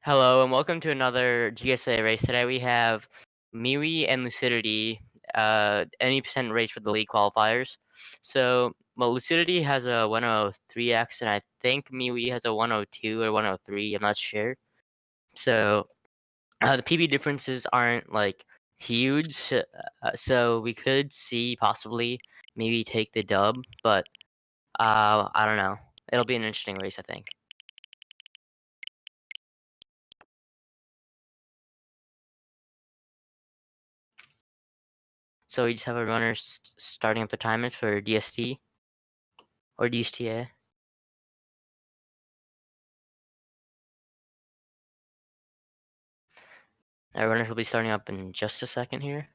Hello and welcome to another GSA race. Today we have MiiWii and Lucidity, any percent race for the league qualifiers. Lucidity has a 103x and I think MiiWii has a 102 or 103, I'm not sure. The PB differences aren't like huge, so we could see possibly maybe take the dub, but I don't know. It'll be an interesting race, I think. So we just have a runner starting up the timers for DST or DSTA. Our runners will be starting up in just a second here.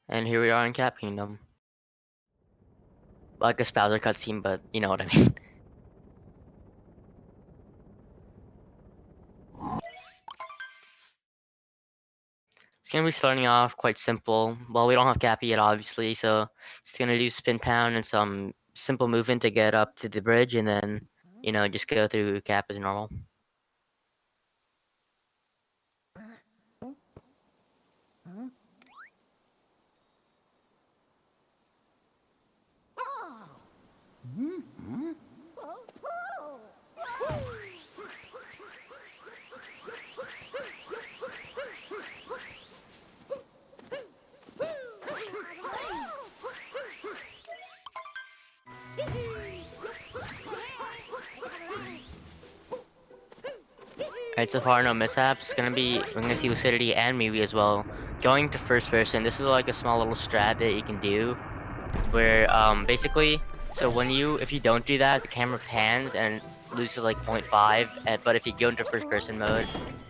And here we are in Cap Kingdom. Like a Spouser cutscene, but you know what I mean. It's gonna be starting off quite simple. Well, we don't have Cappy yet, obviously, so it's gonna do spin pound and some simple movement to get up to the bridge, and then, you know, just go through Cap as normal. Alright, so far no mishaps. We're gonna see Lucidity and MiiWii as well. Going to first person, this is like a small little strat that you can do, where basically, so if you don't do that, the camera pans and loses like 0.5, but if you go into first person mode,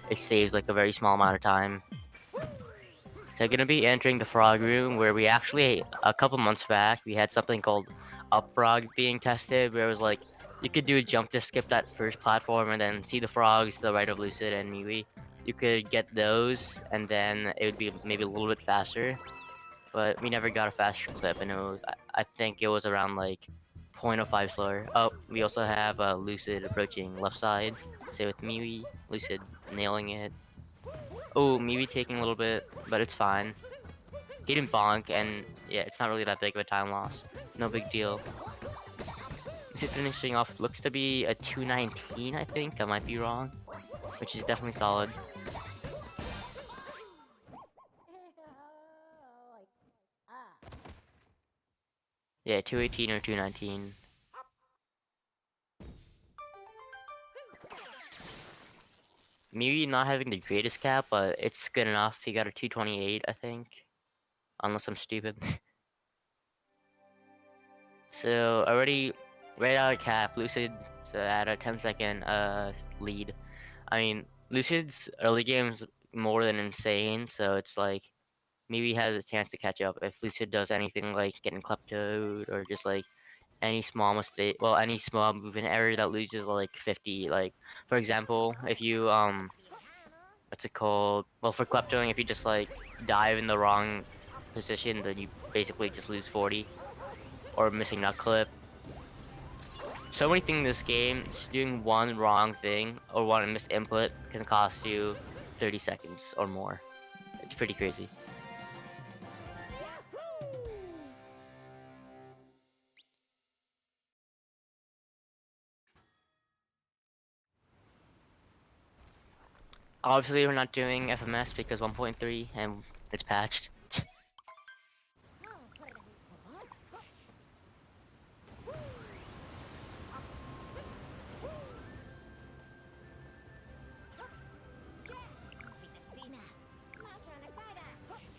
it saves like a very small amount of time. So I'm gonna be entering the frog room, where we actually, a couple months back, we had something called up frog being tested, where it was like you could do a jump to skip that first platform and then see the frogs to the right of Lucid and MiiWii. You could get those and then it would be maybe a little bit faster, but we never got a faster clip, and I think it was around like 0.05 slower. Oh, we also have Lucid approaching left side. Say with MiiWii, Lucid nailing it. Oh, MiiWii taking a little bit, but it's fine. He didn't bonk, and yeah, it's not really that big of a time loss. No big deal. Lucid finishing off looks to be a 219, I think. I might be wrong, which is definitely solid. Yeah, 218 or 219. Maybe not having the greatest cap, but it's good enough. He got a 228, I think. Unless I'm stupid. So already right out of cap, Lucid's at a 10-second lead. I mean, Lucid's early game's more than insane, so it's like maybe he has a chance to catch up if Lucid does anything like getting kleptoed or just like any small mistake, well, any small movement error that loses like 50. Like for example, if you what's it called? Well, for kleptoing, if you just like dive in the wrong position, then you basically just lose 40. Or missing nut clip. So many things in this game, just doing one wrong thing or one missed input can cost you 30 seconds or more. It's pretty crazy. Obviously, we're not doing FMS because 1.3 and it's patched.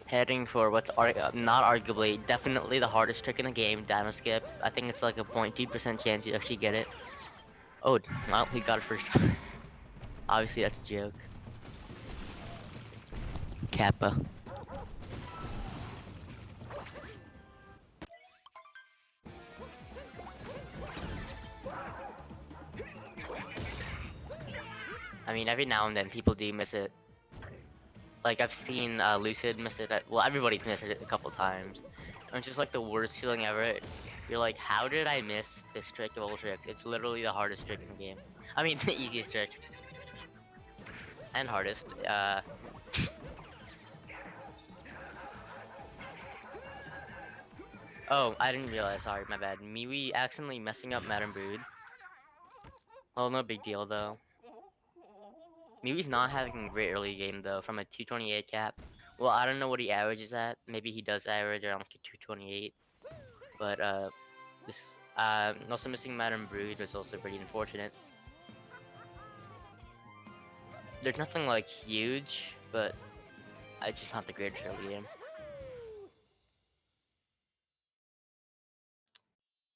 Heading for what's not arguably, definitely the hardest trick in the game, Dino Skip. I think it's like a 0.2% chance you actually get it. Oh, well, he got it first try. Obviously, that's a joke. Kappa. I mean, every now and then people do miss it. Like I've seen Lucid miss it. Well, everybody's missed it a couple times. And it's just like the worst feeling ever. You're like, how did I miss this trick of all tricks? It's literally the hardest trick in the game. I mean, the easiest trick and hardest. Oh, I didn't realize. Sorry, my bad. MiiWii accidentally messing up Madam Brood. Well, no big deal though. MiiWii's not having a great early game though, from a 228 cap. Well, I don't know what he averages at. Maybe he does average around like a 228. But this also missing Madam Brood was also pretty unfortunate. There's nothing like huge, but it's just not the greatest early game.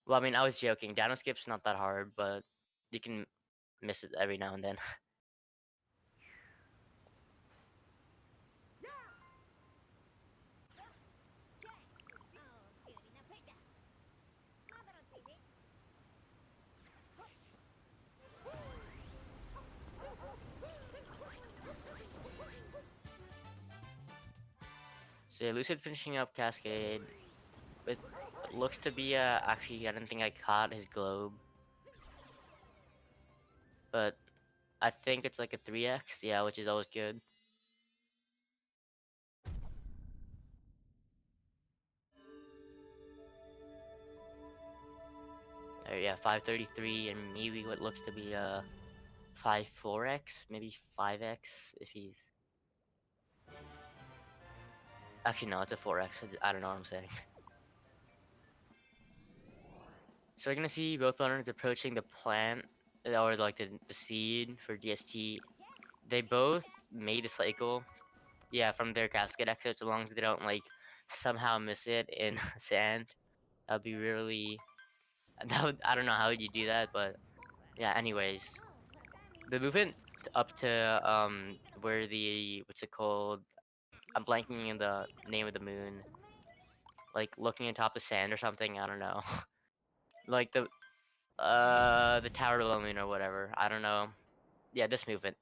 Well, I mean, I was joking. Dino skip's not that hard, but you can miss it every now and then. So yeah, Lucid finishing up Cascade. It looks to be actually I don't think I caught his globe. But I think it's like a 3x, yeah, which is always good. Yeah, 533 and maybe what looks to be a 54x, maybe 5x if he's... Actually no, it's a 4x, I don't know what I'm saying. So we're gonna see both runners approaching the plant, or like the seed for DST. They both made a cycle, yeah, from their casket exits, as long as they don't like somehow miss it in sand. That'd be really, that would, I don't know how you do that, but yeah, anyways. The movement up to where the, what's it called? I'm blanking in the name of the moon. Like looking atop the sand or something, I don't know. Like the Tower of the Moon or whatever. I don't know. Yeah, this movement.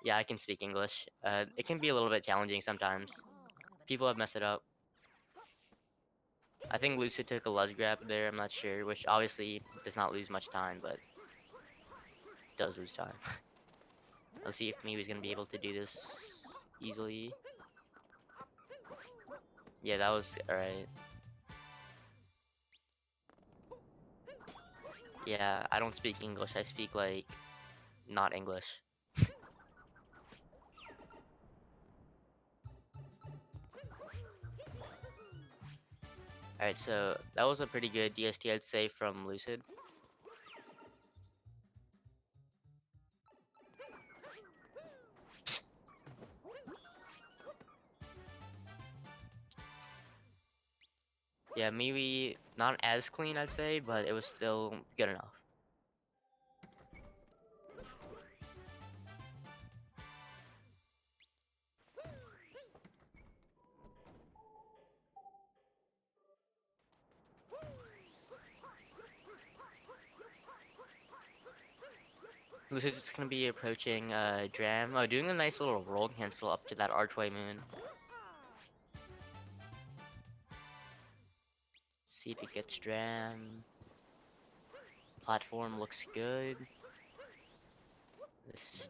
Yeah, I can speak English. It can be a little bit challenging sometimes. People have messed it up. I think Lucid took a ledge grab there, I'm not sure, which obviously does not lose much time, but does lose time. Let's see if MiiWii's gonna be able to do this easily. Yeah, that was alright. Yeah, I don't speak English, I speak like not English. Alright, so that was a pretty good DST I'd say from Lucid. Yeah, maybe not as clean I'd say, but it was still good enough. Lucid's just gonna be approaching Dram. Oh, doing a nice little roll cancel up to that archway moon. See if he gets Dram. Platform looks good. This,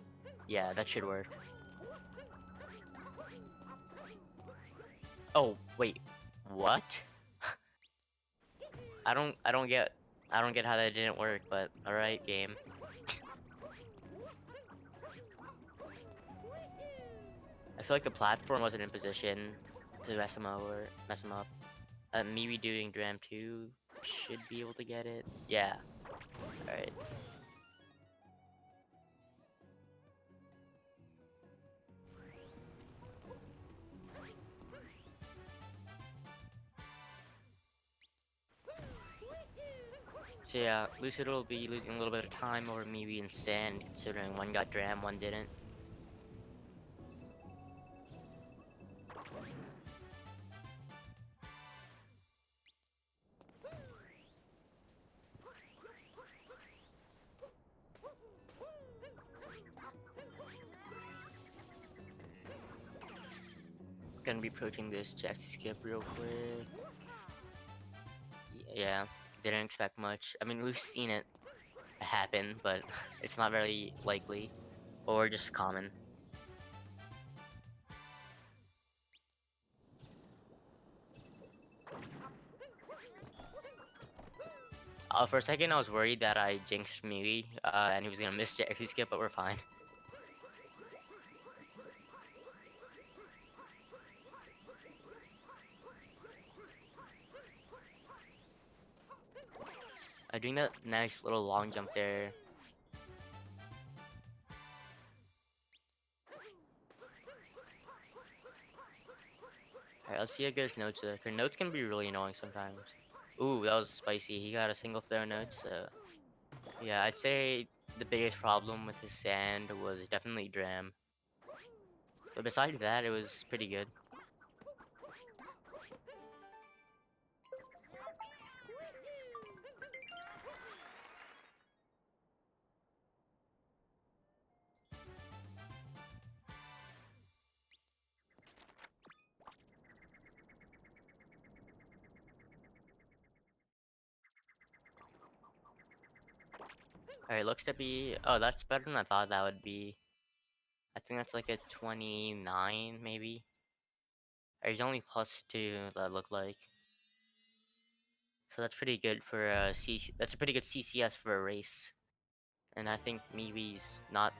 yeah, that should work. Oh, wait. What? I don't get how that didn't work, but alright, game. I feel like the platform wasn't in position to mess him over, mess him up. MiiWii doing Dram 2 should be able to get it. Yeah. Alright. So yeah, Lucid will be losing a little bit of time over MiiWii and Sand, considering one got Dram, one didn't. Gonna be approaching this Jaxi skip real quick. Yeah, didn't expect much. I mean, we've seen it happen, but it's not very likely or just common. For a second, I was worried that I jinxed MiiWii, and he was gonna miss the exit skip, but we're fine. Doing that nice little long jump there. Alright, let's see how good his notes are. Her notes can be really annoying sometimes. Ooh, that was spicy. He got a single throw note, so... Yeah, I'd say the biggest problem with his sand was definitely Dram. But besides that, it was pretty good. Alright, looks to be... Oh, that's better than I thought that would be. I think that's like a 29, maybe? Or he's only +2, that looked like. So that's pretty good for that's a pretty good CCS for a race. And I think MiiWii's not...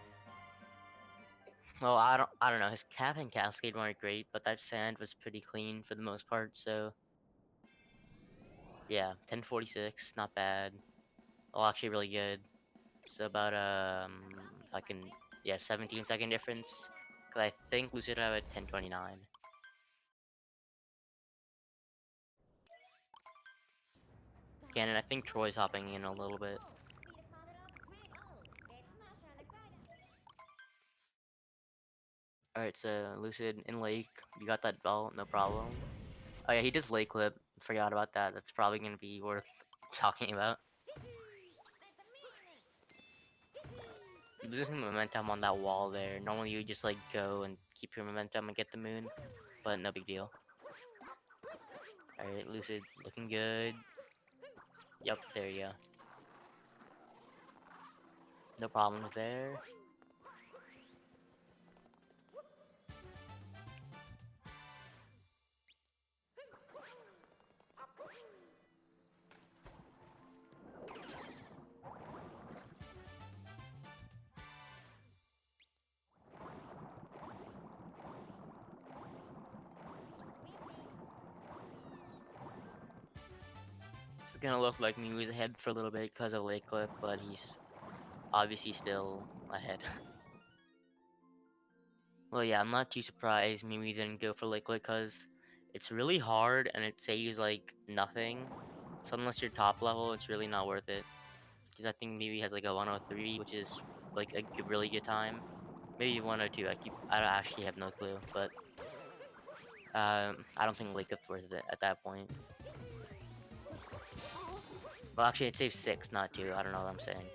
Well, I don't know. His cap and cascade weren't great, but that sand was pretty clean for the most part, so... Yeah, 1046, not bad. Oh, actually really good. So about if I can, yeah, 17-second difference. Cause I think Lucid have a 1029. Again, and I think Troy's hopping in a little bit. Alright, so Lucid in Lake, you got that belt, no problem. Oh yeah, he does Lake Clip. Forgot about that. That's probably gonna be worth talking about. Losing momentum on that wall there. Normally you just like go and keep your momentum and get the moon, but no big deal. Alright, Lucid looking good. Yep, there you go. No problems there. It's gonna look like MiiWii's ahead for a little bit because of Lake Clip, but he's obviously still ahead. Well, yeah, I'm not too surprised MiiWii didn't go for Lake Clip because it's really hard and it saves like nothing. So unless you're top level, it's really not worth it. Because I think MiiWii has like a 103, which is like a really good time. Maybe 102. I actually have no clue, but I don't think Lake Clip's worth it at that point. Well, actually, it saves 6, not 2. I don't know what I'm saying.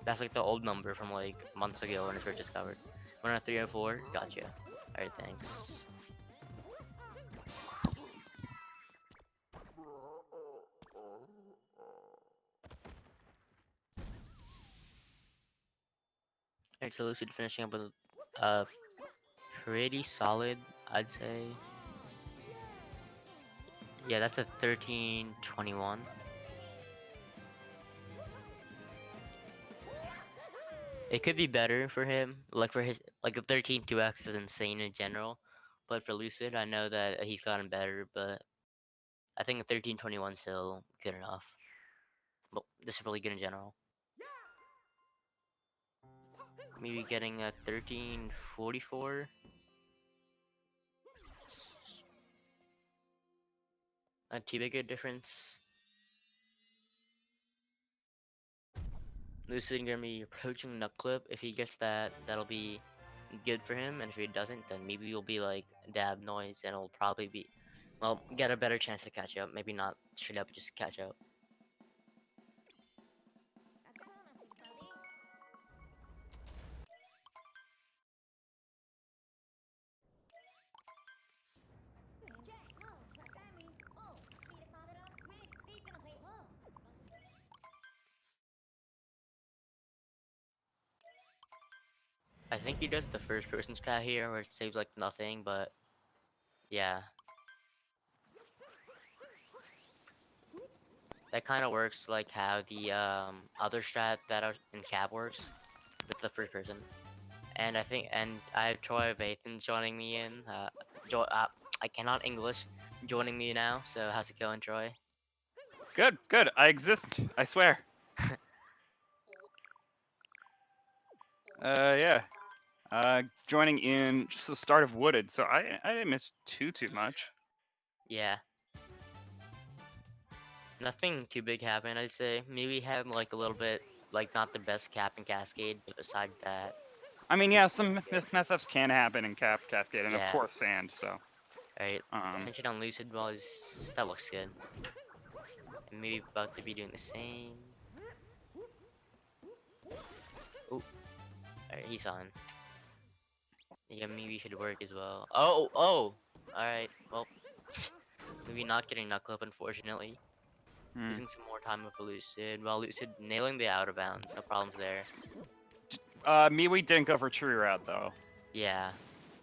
That's like the old number from like months ago when it first discovered. 10304, gotcha. Alright, thanks. Alright, so Lucid finishing up with pretty solid, I'd say. Yeah, that's a 1321. It could be better for him, like for his like a 13 2x is insane in general, but for Lucid, I know that he's gotten better, but I think a 1321 is still good enough. But this is really good in general. Maybe getting a 1344. Not too big a difference. Lucid gonna be approaching Nut Clip. If he gets that, that'll be good for him, and if he doesn't, then maybe he'll be like dab noise, and it'll probably be, well, get a better chance to catch up. Maybe not straight up just catch up. I think he does the first person strat here where it saves like nothing, but yeah. That kind of works like how the other strat that are in cab works with the first person. And I have Troy of Athan joining me in. I cannot English joining me now. So how's it going, Troy? Good, good. I exist. I swear. Yeah. Joining in just the start of Wooded, so I didn't miss too much. Yeah. Nothing too big happened, I'd say. Maybe had like a little bit, like not the best cap and cascade, but aside that, I mean, yeah, some mess ups can happen in Cascade, and of yeah. course Sand. So, Alright, um, attention on Lucid was that looks good. And maybe about to be doing the same. Oh, alright, he's on. Yeah, maybe should work as well. Oh! Alright, well, maybe not getting knuckle up, unfortunately. hmm. Losing some more time with Lucid, while Lucid nailing the out of bounds, no problems there. MiiWii didn't go for tree route though, Yeah,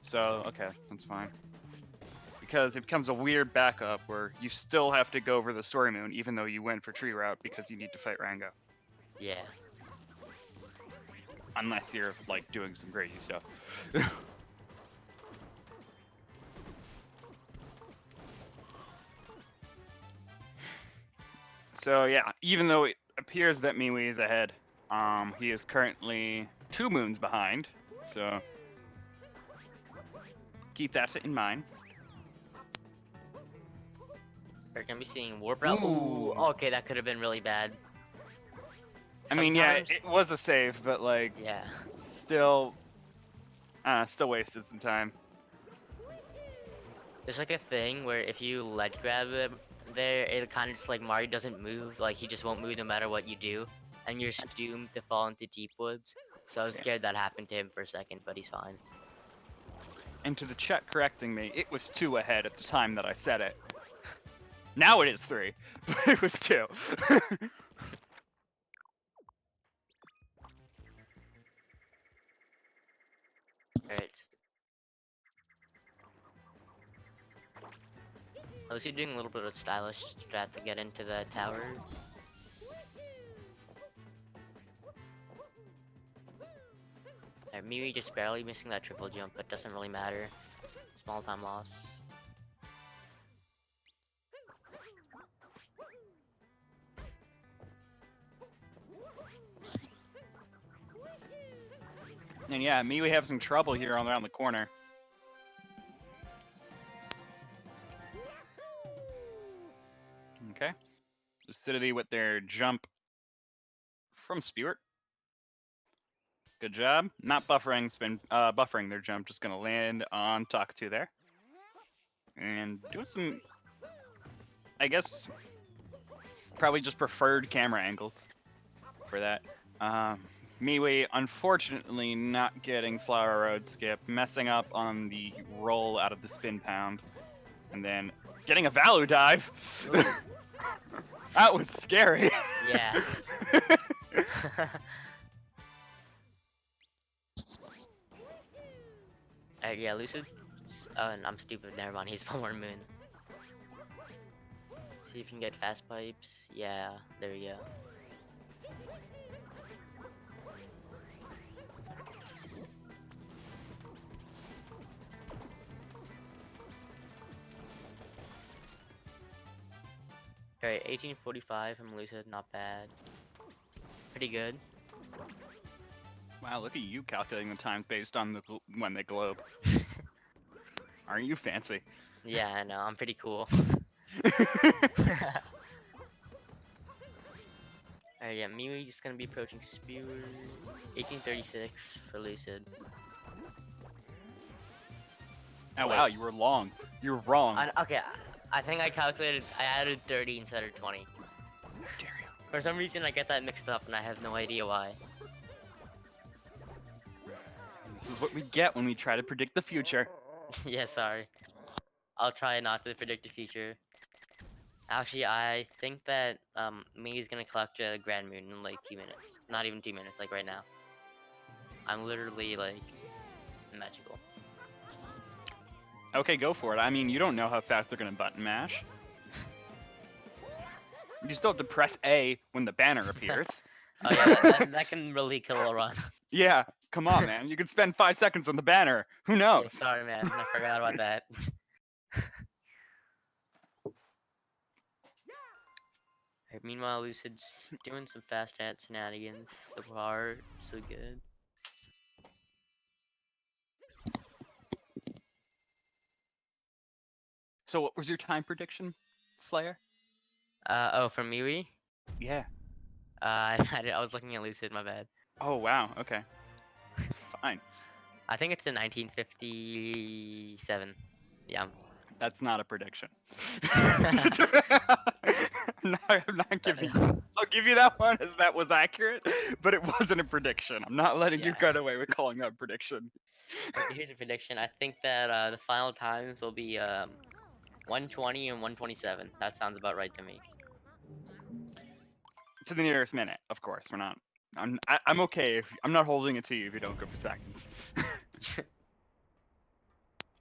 so okay, that's fine. Because it becomes a weird backup where you still have to go over the story moon, even though you went for tree route because you need to fight Rango. yeah. Unless you're like doing some crazy stuff. So yeah, even though it appears that MiiWii is ahead, he is currently 2 moons behind. So keep that in mind. We're gonna be seeing warp route. Ooh, Ooh. okay, that could have been really bad. I mean, yeah, Sometimes, it was a save, but like, yeah. still wasted some time. There's like a thing where if you ledge grab him there, it kind of just like Mario doesn't move, like he just won't move no matter what you do, and you're just doomed to fall into deep woods. So I was Yeah. scared that happened to him for a second, but he's fine. And to the chat correcting me, it was 2 ahead at the time that I said it. Now it is 3, but it was 2. Alright. I was doing a little bit of stylish strat to get into the tower. Maybe just barely missing that triple jump, but doesn't really matter. Small time loss. And yeah, MiiWii have some trouble here around the corner. Okay. Lucidity with their jump from Spewart. Good job. Not buffering, it's been buffering their jump, just gonna land on Talk 2 there. And doing some, I guess, probably just preferred camera angles for that. MiiWii, unfortunately, not getting Flower Road skip, messing up on the roll out of the spin pound, and then getting a Value dive. That was scary. Yeah. Yeah, Lucid. Oh, and I'm stupid. Never mind. He's one more moon. See if you can get fast pipes. Yeah, there we go. Alright, 1845 from Lucid. Not bad. Pretty good. Wow, look at you calculating the times based on the when they globe. Aren't you fancy? Yeah, I know. I'm pretty cool. Alright, yeah, MiiWii just gonna be approaching Spear. 1836 for Lucid. Oh Wait. wow, you were long. You were wrong. Okay, I think I calculated. I added 30 instead of 20. Dare you. For some reason, I get that mixed up, and I have no idea why. This is what we get when we try to predict the future. Yeah, sorry. I'll try not to predict the future. Actually, I think that me is gonna collect a Grand Moon in like 2 minutes. Not even 2 minutes, like right now. I'm literally like magical. Okay, go for it. I mean, you don't know how fast they're gonna button mash. You still have to press A when the banner appears. Oh yeah, that can really kill a run. Yeah, come on, man. You could spend 5 seconds on the banner. Who knows? Yeah, sorry, man. I forgot about that. Meanwhile, Lucid's doing some fast chat shenanigans. So far, so good. So what was your time prediction, Flair? Oh, from MiiWii? Yeah. I was looking at Lucid, my bad. Oh, wow. Okay. Fine. I think it's in 1957. Yeah. That's not a prediction. I'm not giving you. I'll give you that one as that was accurate, but it wasn't a prediction. I'm not letting you Yeah. get away with calling that a prediction. Okay, here's a prediction. I think that the final times will be 120 and 127. That sounds about right to me. To the nearest minute, of course. We're not. I'm okay if I'm not holding it to you if you don't go for seconds.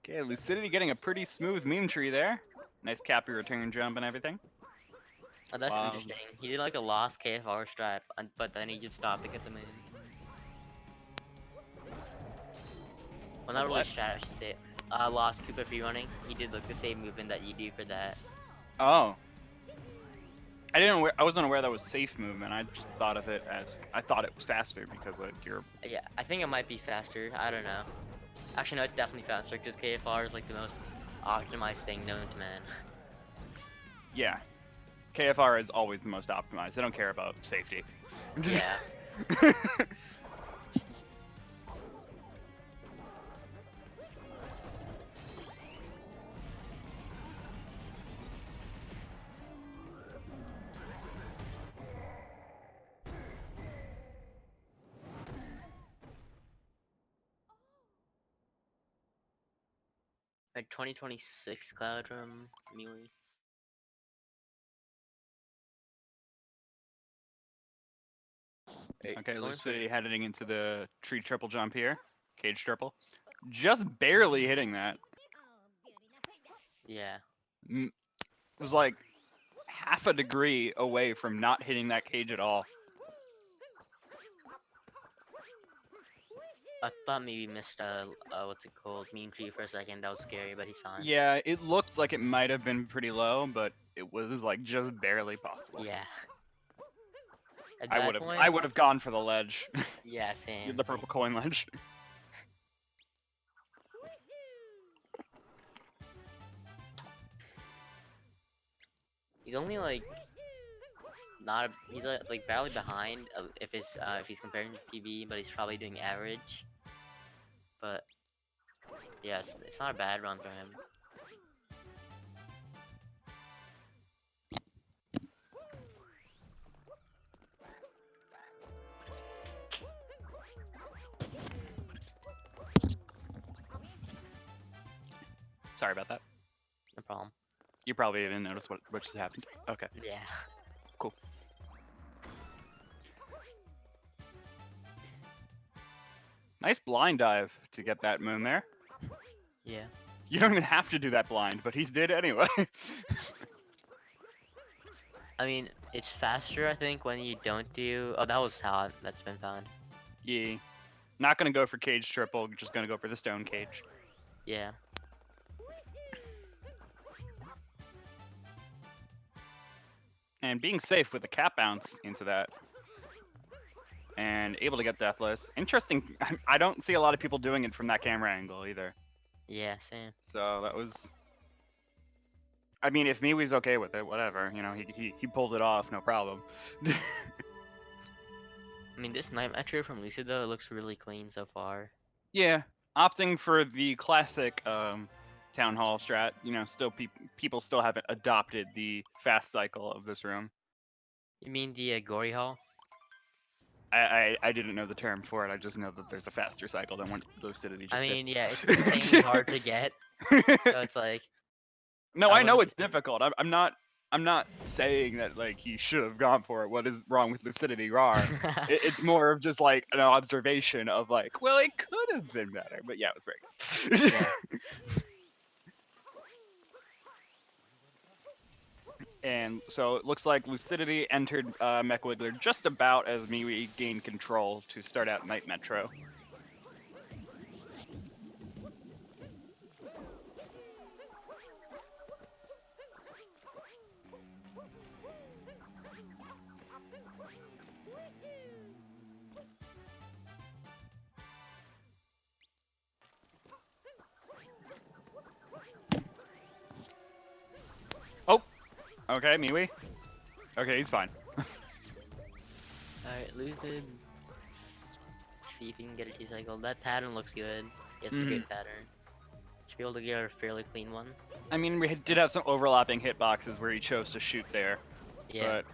Okay, Lucidity getting a pretty smooth meme tree there. Nice Cappy return jump and everything. Oh, that's Wow. interesting. He did like a lost KFR stripe, but then he just stopped to get the moon. Well, not really strat, I should say. Lost Koopa free running. He did like the same movement that you do for that. Oh. I wasn't aware that was safe movement. I just thought of it as I thought it was faster because like you're. Yeah, I think it might be faster. I don't know. Actually, no, it's definitely faster because KFR is like the most optimized thing known to man. Yeah. KFR is always the most optimized. They don't care about safety. Yeah. Like 2026 Cloud from MiiWii. Okay, Lucidity heading into the tree triple jump here. Cage triple. Just barely hitting that. Yeah. It was like half a degree away from not hitting that cage at all. I thought maybe missed what's it called? Mean tree for a second. That was scary, but he's fine. Yeah, it looked like it might have been pretty low, but it was like just barely possible. Yeah. At I that would have point, I would have gone for the ledge. yeah, same. The purple coin ledge. He's only like not he's like barely behind if he's comparing to PB, but he's probably doing average. But yes, it's not a bad run for him. Sorry about that. No problem. You probably didn't notice what just happened. Okay. Yeah. Cool. Nice blind dive to get that moon there. Yeah. You don't even have to do that blind, but he did anyway. I mean, it's faster, I think, when you don't do. Oh, that was how that's been found. Yeah. Not gonna go for cage triple, just gonna go for the stone cage. Yeah. And being safe with the cap bounce into that. And able to get deathless. Interesting. I don't see a lot of people doing it from that camera angle either. Yeah, same. So that was. I mean, if MiiWii's okay with it, whatever. You know, he pulled it off, no problem. I mean, this night metro from Lucid though, it looks really clean so far. Yeah, opting for the classic town hall strat. You know, still people still haven't adopted the fast cycle of this room. You mean the Gory Hall? I didn't know the term for it. I just know that there's a faster cycle than what Lucidity just I mean, did. yeah, it's insanely hard to get. So it's like. No, I I know wouldn't- it's difficult. I'm not I'm not saying that like he should have gone for it. What is wrong with Lucidity Rar? It's more of just like an observation of like, well, it could have been better, but yeah, it was very good. Yeah. And so it looks like Lucidity entered MechWiggler just about as MiiWii gained control to start out Night Metro. Oh, okay, MiiWii. Okay, he's fine. Alright, Lucid. See if you can get a T-cycle. That pattern looks good. It's a Mhm. good pattern. Should be able to get a fairly clean one. I mean, we did have some overlapping hitboxes where he chose to shoot there, Yeah. but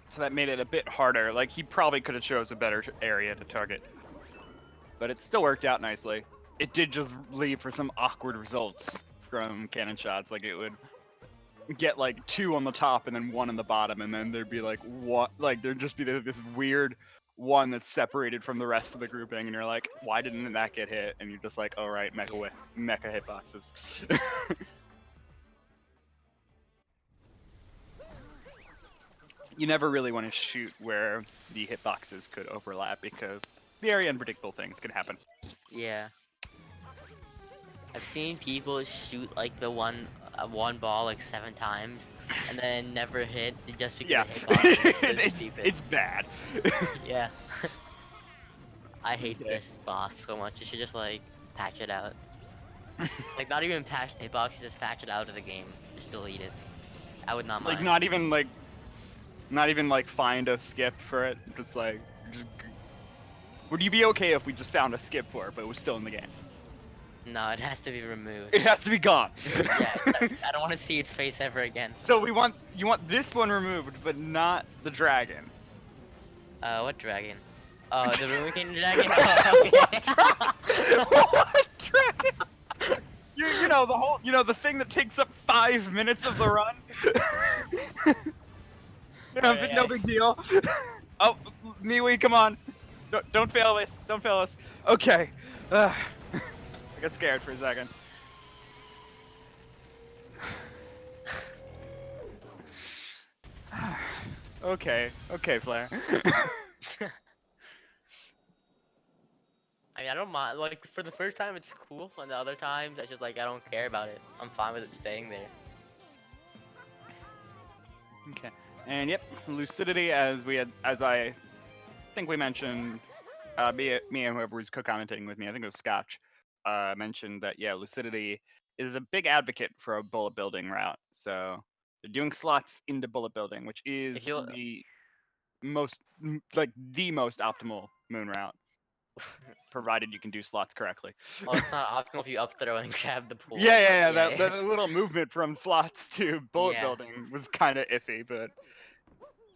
so that made it a bit harder. Like he probably could have chose a better area to target, but it still worked out nicely. It did just leave for some awkward results from cannon shots. Like it would get like 2 on the top and then 1 on the bottom, and then there'd be like what? Like there'd just be this weird one that's separated from the rest of the grouping, and you're like, why didn't that get hit? And you're just like, oh right, mecha hitboxes. You never really want to shoot where the hitboxes could overlap because very unpredictable things can happen. Yeah. I've seen people shoot like the one ball like 7 times and then never hit just because Yeah, the hitbox is so stupid. it's bad. Yeah. I hate Okay. this boss so much. You should just like patch it out. Like not even patch the hitbox, just patch it out of the game. Just delete it. I would not mind. Like not even like find a skip for it. Just. Would you be okay if we just found a skip for it, but it was still in the game? No, it has to be removed. It has to be gone. Yeah, I don't want to see its face ever again. So you want this one removed, but not the dragon. What dragon? Oh, the Ruin King dragon? Oh, okay. What dragon? You know the thing that takes up 5 minutes of the run. No big deal. Oh, MiiWii, come on! Don't fail us! Don't fail us! Okay. I got scared for a second. Okay, Flair. I mean, I don't mind. Like, for the first time, it's cool. And the other times, it's just like, I don't care about it. I'm fine with it staying there. Okay. And yep, Lucidity, as I think we mentioned, me and whoever was co-commentating with me, I think it was Scotch, mentioned that yeah, Lucidity is a big advocate for a bullet building route. So they're doing slots into bullet building, which is the most optimal moon route, provided you can do slots correctly. Well, it's not optimal if you up throw and grab the pool. Yeah. But That little movement from slots to bullet Yeah. building was kind of iffy, but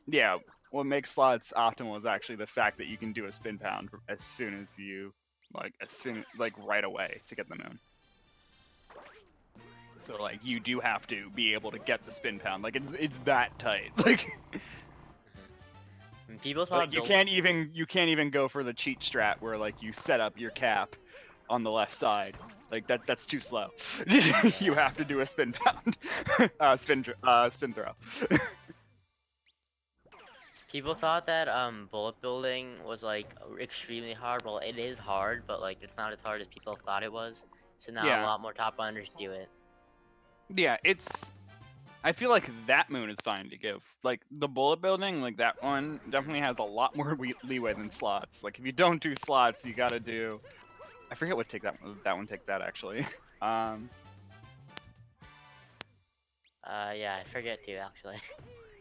yeah, what makes slots optimal is actually the fact that you can do a spin pound as soon as right away to get the moon. So like you do have to be able to get the spin pound. Like it's that tight. Like people thought you can't even go for the cheat strat where like you set up your cap on the left side. Like that's too slow. You have to do a spin pound. Spin throw. People thought that bullet building was like extremely hard. Well, it is hard, but like it's not as hard as people thought it was. So now Yeah. a lot more top runners do it. Yeah, I feel like that moon is fine to give. Like the bullet building, like that one definitely has a lot more leeway than slots. Like if you don't do slots, you gotta do. I forget what that one takes out actually. Yeah, I forget too actually.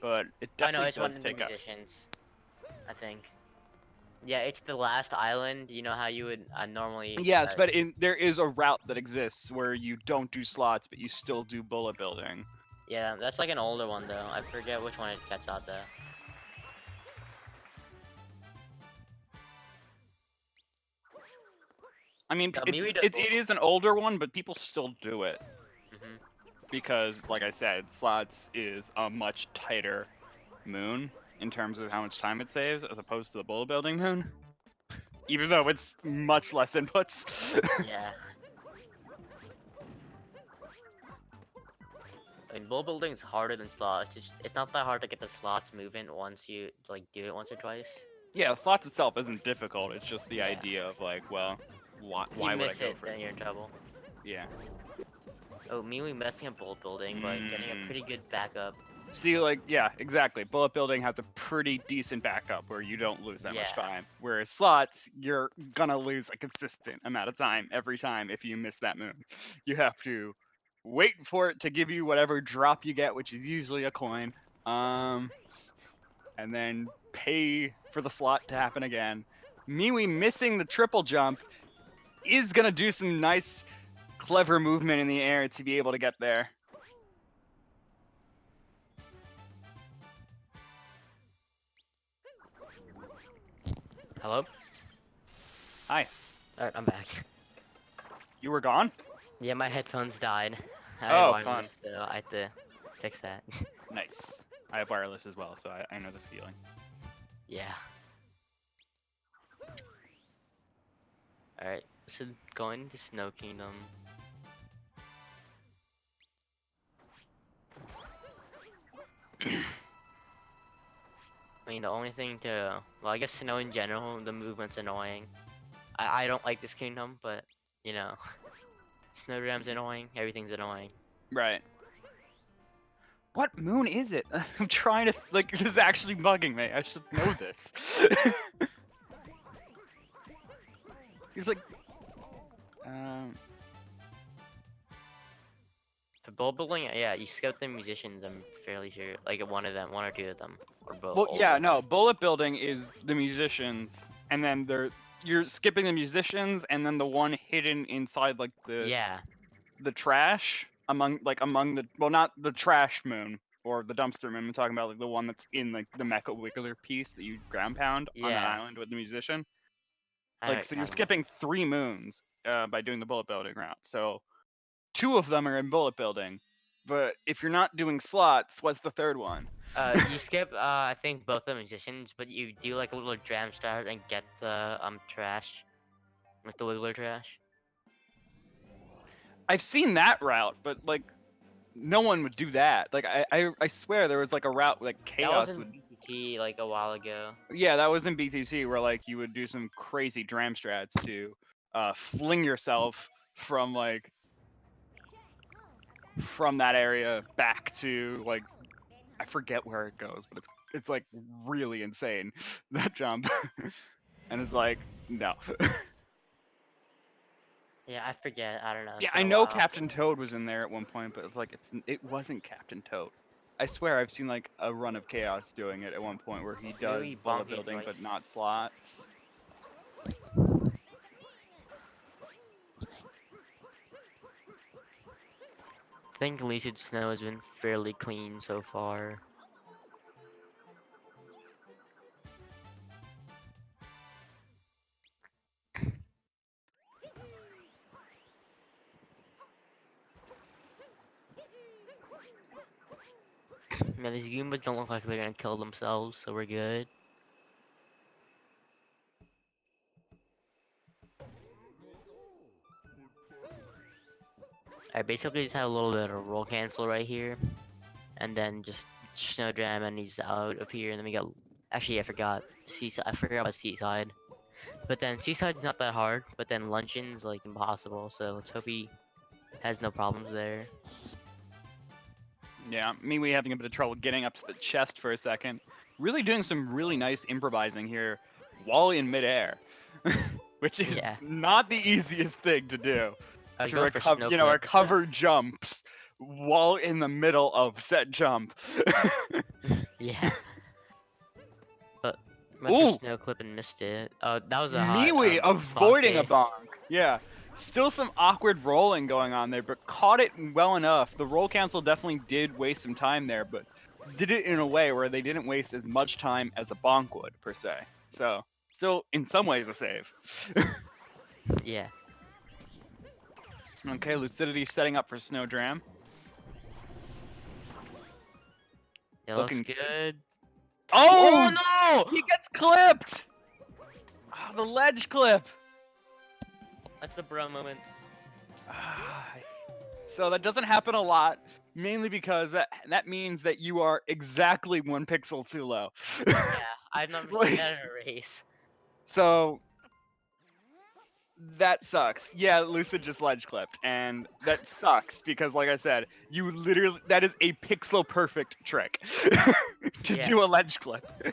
But it I know definitely it's one does of the take out. musicians. I think. Yeah, it's the last island. You know how you would normally. Yes, but there is a route that exists where you don't do slots, but you still do bullet building. Yeah, that's like an older one though. I forget which one it gets out though. I mean, No, it is an older one, but people still do it. Mhm. because, like I said, slots is a much tighter moon in terms of how much time it saves as opposed to the bullet building moon. Even though it's much less inputs. Yeah. I mean, bull building's harder than slots. It's not that hard to get the slots moving once you like do it once or twice. Yeah, slots itself isn't difficult. It's just the Yeah. idea of like, well, why You would I miss go it, for then it? you're in trouble. Yeah. Oh, MiiWii messing up bull building, but getting a pretty good backup. See, like, yeah, exactly. Bullet building has a pretty decent backup where you don't lose that much Yeah. time. Whereas slots, you're gonna lose a consistent amount of time every time if you miss that moon. You have to wait for it to give you whatever drop you get, which is usually a coin. And then pay for the slot to happen again. MiiWii missing the triple jump is gonna do some nice, clever movement in the air to be able to get there. Hello? Hi. Alright, I'm back. You were gone? Yeah, my headphones died. I had Oh, wireless, fun. so I had to fix that. Nice. I have wireless as well, so I know the feeling. Yeah. Alright, so going to Snow Kingdom. I mean, the only thing to, well, I guess Snow in general, the movement's annoying. I don't like this kingdom, but, you know, Snowdram's annoying, everything's annoying. Right. What moon is it? I'm trying to, like, this is actually bugging me. I should know this. He's like, For bull building, yeah, you scout the musicians, I'm fairly sure. Like, one of them, one or two of them, or both. well, all of yeah, them. no, bullet building is the musicians, and then you're skipping the musicians, and then the one hidden inside, like, Yeah, the trash, among the, well, not the trash moon, or the dumpster moon, I'm talking about, like, the one that's in, like, the mecha wiggler piece that you ground pound on that yeah. island with the musician. I know Like, what so you're you're talking about. skipping 3 moons by doing the bullet building route. So 2 of them are in bullet building, but if you're not doing slots, what's the third one? You skip, I think both the musicians, but you do like a little dram start and get the, trash. Like the wiggler trash. I've seen that route, but like no one would do that. Like I swear there was like a route like That was Chaos in would. BTT like a while ago. Yeah, that was in BTC where like you would do some crazy dram strats to fling yourself from like from that area back to like I forget where it goes, but it's like really insane that jump. And it's like no. Yeah, I forget. I don't know. It's Yeah, been I a know while. Captain Toad was in there at one point, but it's like it wasn't Captain Toad. I swear I've seen like a run of Chaos doing it at one point where he does Really bullet bonky building twice. but not slots. I think Lucid Snow has been fairly clean so far. Yeah, these Goombas don't look like they're gonna kill themselves, so we're good. I basically just had a little bit of roll cancel right here, and then just Snowdram, and he's out of here, and then we got. Actually, I forgot Seaside. I forgot about Seaside. But then Seaside's not that hard, but then Luncheon's like impossible. So let's hope he has no problems there. Yeah, MiiWii having a bit of trouble getting up to the chest for a second. Really doing some really nice improvising here while in midair, which is Yeah. not the easiest thing to do. To Go for recover, snow you know, clip. recover jumps while in the middle of set jump. Yeah. But went for Ooh, snow clip and missed it. Oh, that was a hot MiiWii avoiding a bonk. bonk. Yeah. Still some awkward rolling going on there, but caught it well enough. The roll cancel definitely did waste some time there, but did it in a way where they didn't waste as much time as a bonk would, per se. So, still, in some ways, a save. Yeah. Okay, Lucidity setting up for Snowdram. It Looking looks good. Oh, Oh he no! gets clipped! Ah, the ledge clip! That's the bro moment. Ah, so that doesn't happen a lot, mainly because that means that you are exactly 1 pixel too low. Yeah, I've never seen Like, that in a race. so that sucks. Yeah, Lucid just ledge clipped, and that sucks because, like I said, you literally that is a pixel perfect trick to Yeah. do a ledge clip. I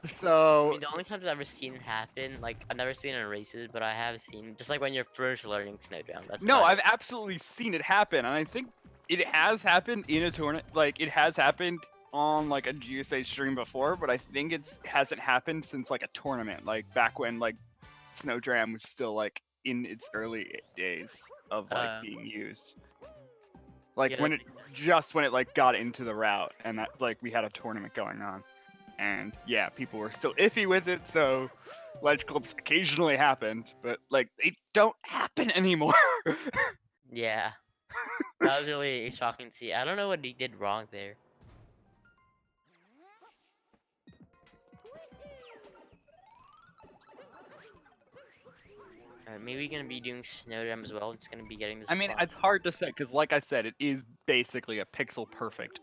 So mean, the only times I've ever seen it happen, like, I've never seen it in races, but I have seen, just like when you're first learning Snowdrum, that's no, about I've it. absolutely seen it happen, and I think it has happened in a tournament. Like it has happened on like a GSA stream before, but I think it hasn't happened since like a tournament, like back when like Snowdram was still like in its early days of like being used. Like Yeah, when it just when it like got into the route and that like we had a tournament going on. And yeah, people were still iffy with it, so ledge clips occasionally happened, but like they don't happen anymore. yeah, that was really shocking to see. I don't know what he did wrong there. Alright, maybe we're gonna be doing Snowdrum as well. It's gonna be getting this I mean, spot. it's hard to say because, like I said, it is basically a pixel perfect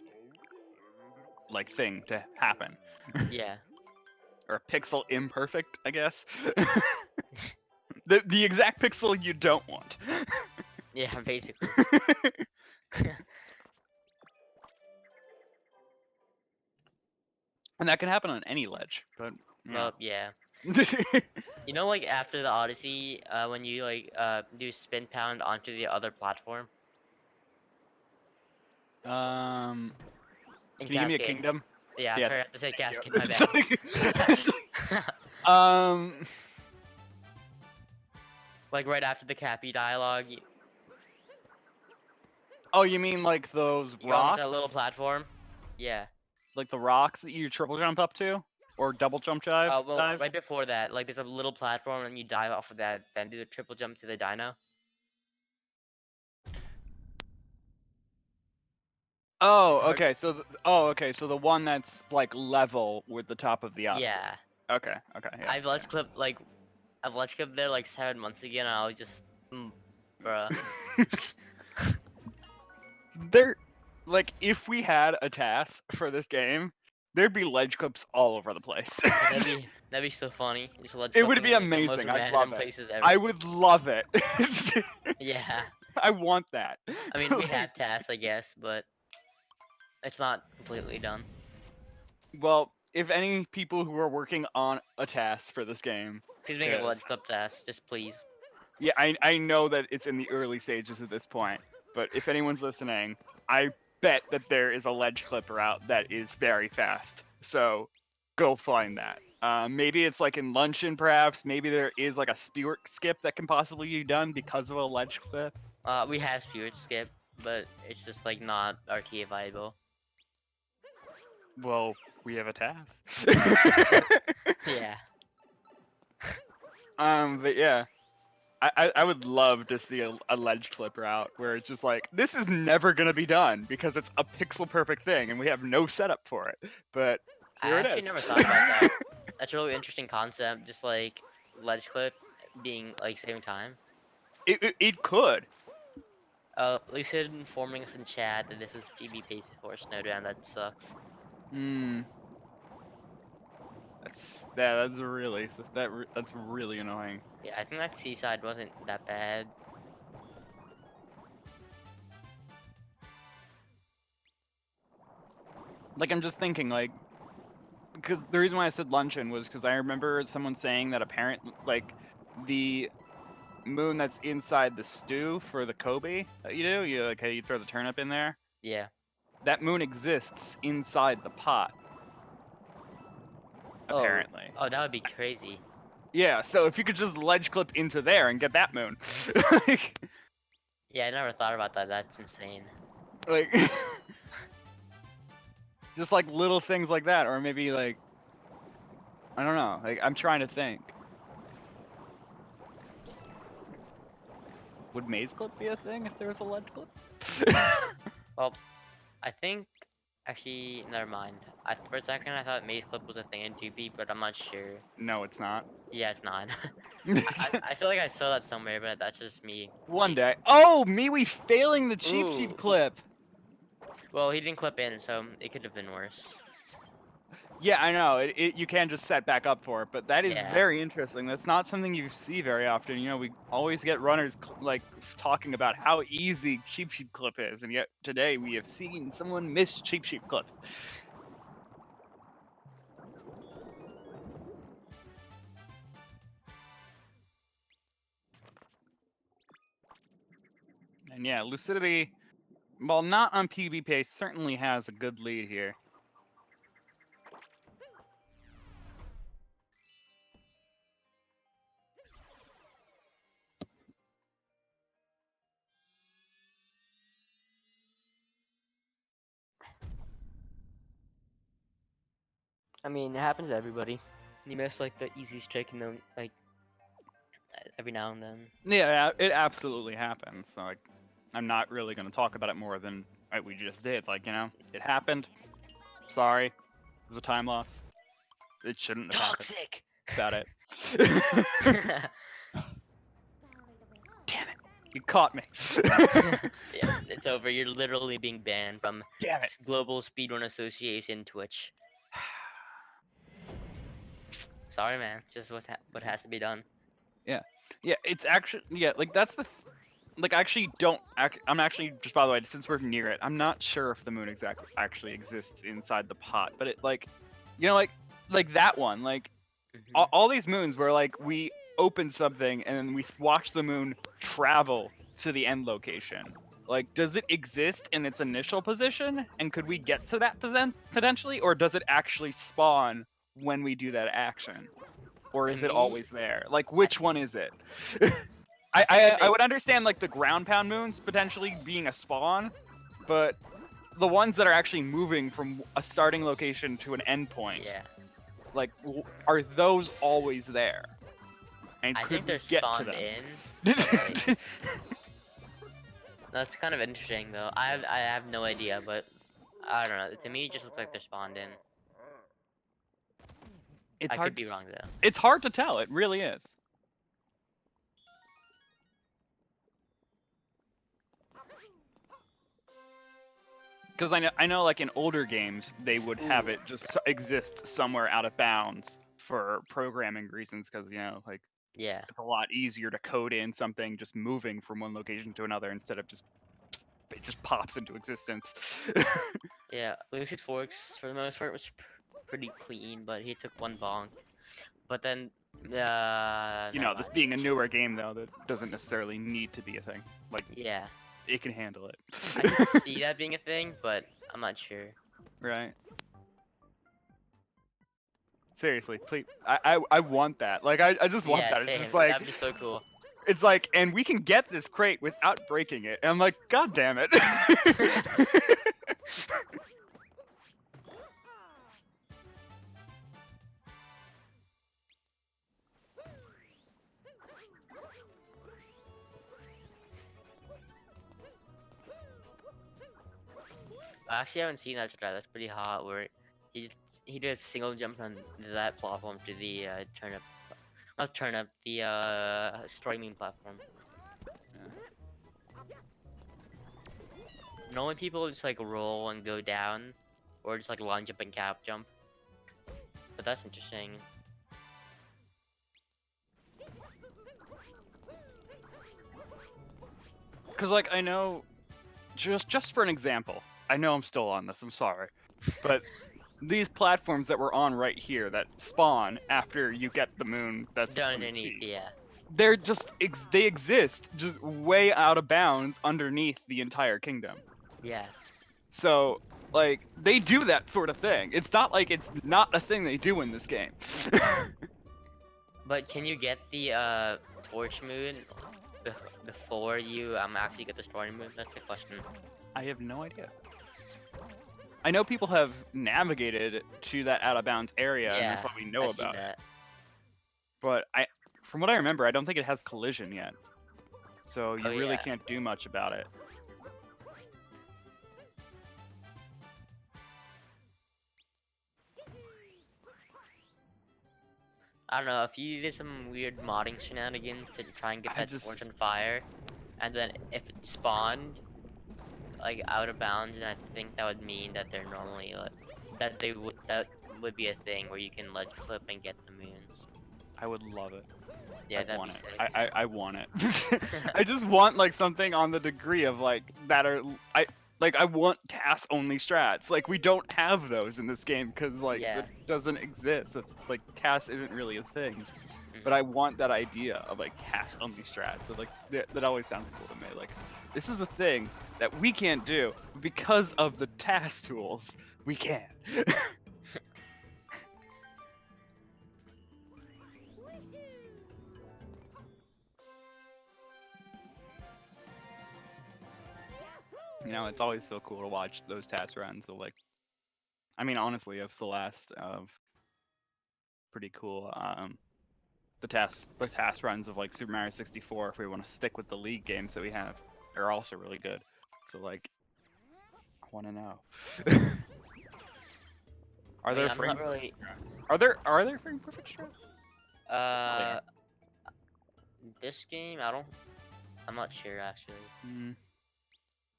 like thing to happen, Yeah, or a pixel imperfect, I guess. The exact pixel you don't want. yeah, basically. And that can happen on any ledge, but Well, yeah. yeah. You know, like after the Odyssey, when you like do spin pound onto the other platform um, in can you give me a Cascade. kingdom? Yeah, I Yeah, forgot to say thank Cascade. My bad. you. um, Like right after the Cappy dialogue, oh, you mean like those you go onto that rocks? little platform. Yeah. Like the rocks that you triple jump up to, or double jump dive? Well, right before that, like there's a little platform and you dive off of that, then do the triple jump to the dino. Oh, It's hard. okay. So, okay. So the one that's like level with the top of the up. Yeah. Okay. Okay. Yeah. I've ledge clipped there like 7 months ago, and I was just, bruh. Yeah. There, like, if we had a task for this game, thered be ledge clips all over the place. That'd be so funny. Just ledge It would clipping be in like the most amazing. I'd love random it. places ever. I would love it. Yeah. I want that. I mean, we Like, have tasks, I guess, but it's not completely done. well, if any people who are working on a task for this game, Please make a 'cause ledge clip task, just please. yeah, I know that it's in the early stages at this point, but if anyone's listening, I bet that there is a ledge clipper out that is very fast. So go find that. Maybe it's like in Luncheon, perhaps. Maybe there is like a spirit skip that can possibly be done because of a ledge clip. We have Spirit Skip, but it's just like not RTA viable. Well, we have a task. Yeah. But yeah. I would love to see a ledge clip route where it's just like, this is never going to be done because it's a pixel perfect thing and we have no setup for it. But I here it actually is. never thought about that. That's a really interesting concept, just like ledge clip being like saving time. It could. Lucid informing us in chat that this is PB pace for Snowdown. That sucks. Hmm. That's really that's really annoying. Yeah, I think that seaside wasn't that bad. Like I'm just thinking like because the reason why I said luncheon was because I remember someone saying that apparently like the moon that's inside the stew for the Kobe that you do, you throw the turnip in there. Yeah. That moon exists inside the pot, Oh, apparently. oh, that would be crazy. Yeah, so if you could just ledge clip into there and get that moon. like, Yeah, I never thought about that. That's insane. like just like little things like that, or maybe like I don't know. Like I'm trying to think. Would maze clip be a thing if there was a ledge clip? Well, I think Actually, never mind. For a second, I thought maze clip was a thing in 2B, but I'm not sure. No, it's not. Yeah, it's not. I feel like I saw that somewhere, but that's just me. One day. Oh, MiiWii failing the cheap Ooh. clip. Well, he didn't clip in, so it could have been worse. Yeah, I know. You can just set back up for it, but that is Yeah. very interesting. That's not something you see very often. You know, we always get runners like talking about how easy cheap clip is, and yet today we have seen someone miss cheap clip. And yeah, Lucidity, while not on PB pace, certainly has a good lead here. I mean, it happens to everybody. You miss like the easy streak and then like every now and then. Yeah, it absolutely happens. So, like, I'm not really going to talk about it more than we just did. Like, you know, it happened. Sorry, it was a time loss. It shouldn't have happened. Toxic. About it. Damn it! You caught me. Yeah, it's over. You're literally being banned from Damn it! Global Speedrun Association Twitch. Sorry, man. Just what has to be done. Yeah, it's actually like that's the like I actually don't I'm actually just, by the way, since we're near it, I'm not sure if the moon actually exists inside the pot, but it like, you know, like that one, like all these moons where like we open something and then we watch the moon travel to the end location. Like, does it exist in its initial position, and could we get to that potentially, or does it actually spawn when we do that action, or is To it me, always there? Like, which one is it? I think I would understand like the ground pound moons potentially being a spawn, but the ones that are actually moving from a starting location to an end point, yeah. like, are those always there? And I could think we they're get to spawned them? in. Like, that's kind of interesting though. I have no idea, but I don't know. To me, it just looks like they're spawned in. It's I hard. could be wrong though. It's hard to tell. It really is. Because I know like in older games they would have it just exist somewhere out of bounds for programming reasons, because you know, like, Yeah. it's a lot easier to code in something just moving from one location to another instead of just it just pops into existence. Yeah. Lucid Forks for the most part was pretty clean, but he took one bonk. But then, You never know, this mind. being a newer game though, that doesn't necessarily need to be a thing. Like, Yeah. it can handle it. I could see that being a thing, but I'm not sure. Right. Seriously, please. I want that. Like, I just want Yeah, that. It's same. just like, That'd be so cool. it's like, and we can get this crate without breaking it. And I'm like, God damn it. I actually haven't seen that strat. That's pretty hot. Where he he did a single jump on that platform to the turnip, not turnip, the streaming platform. Normally people just like roll and go down, or just like line jump and cap jump. But that's interesting. Because, like, I know, just for an example, I know I'm still on this, I'm sorry, but these platforms that we're on right here that spawn after you get the moon that's Down underneath, yeah. they're just they exist just way out of bounds underneath the entire kingdom. Yeah. So, like, they do that sort of thing. It's not like it's not a thing they do in this game. But can you get the torch moon before you actually get the story moon? That's the question. I have no idea. I know people have navigated to that out of bounds area, and that's Yeah, what we know I've seen about it. that. But from what I remember, I don't think it has collision yet. So you Oh, really yeah. can't do much about it. I don't know, if you did some weird modding shenanigans to try and get I that just torch on fire, and then if it spawned like out of bounds, and I think that would mean that they're normally like, that would be a thing where you can ledge flip and get the moons. I would love it. Yeah, I that'd want be it. sick. I want it. I just want like something on the degree of like that are I want TAS only strats. Like we don't have those in this game because like Yeah. it doesn't exist. It's like TAS isn't really a thing. But Mhm. I want that idea of like TAS only strats. So like that always sounds cool to me. Like this is a thing that we can't do but because of the TAS tools. We can. You know, it's always so cool to watch those TAS runs. So like, I mean, honestly, of Celeste, of pretty cool. The TAS runs of like Super Mario 64, if we want to stick with the League games that we have, are also really good. So like, I want to know. I Are mean, there I'm frame not really. perfect strats? Are there frame perfect strats? Probably Uh, are. this game, I'm not sure actually. Mm,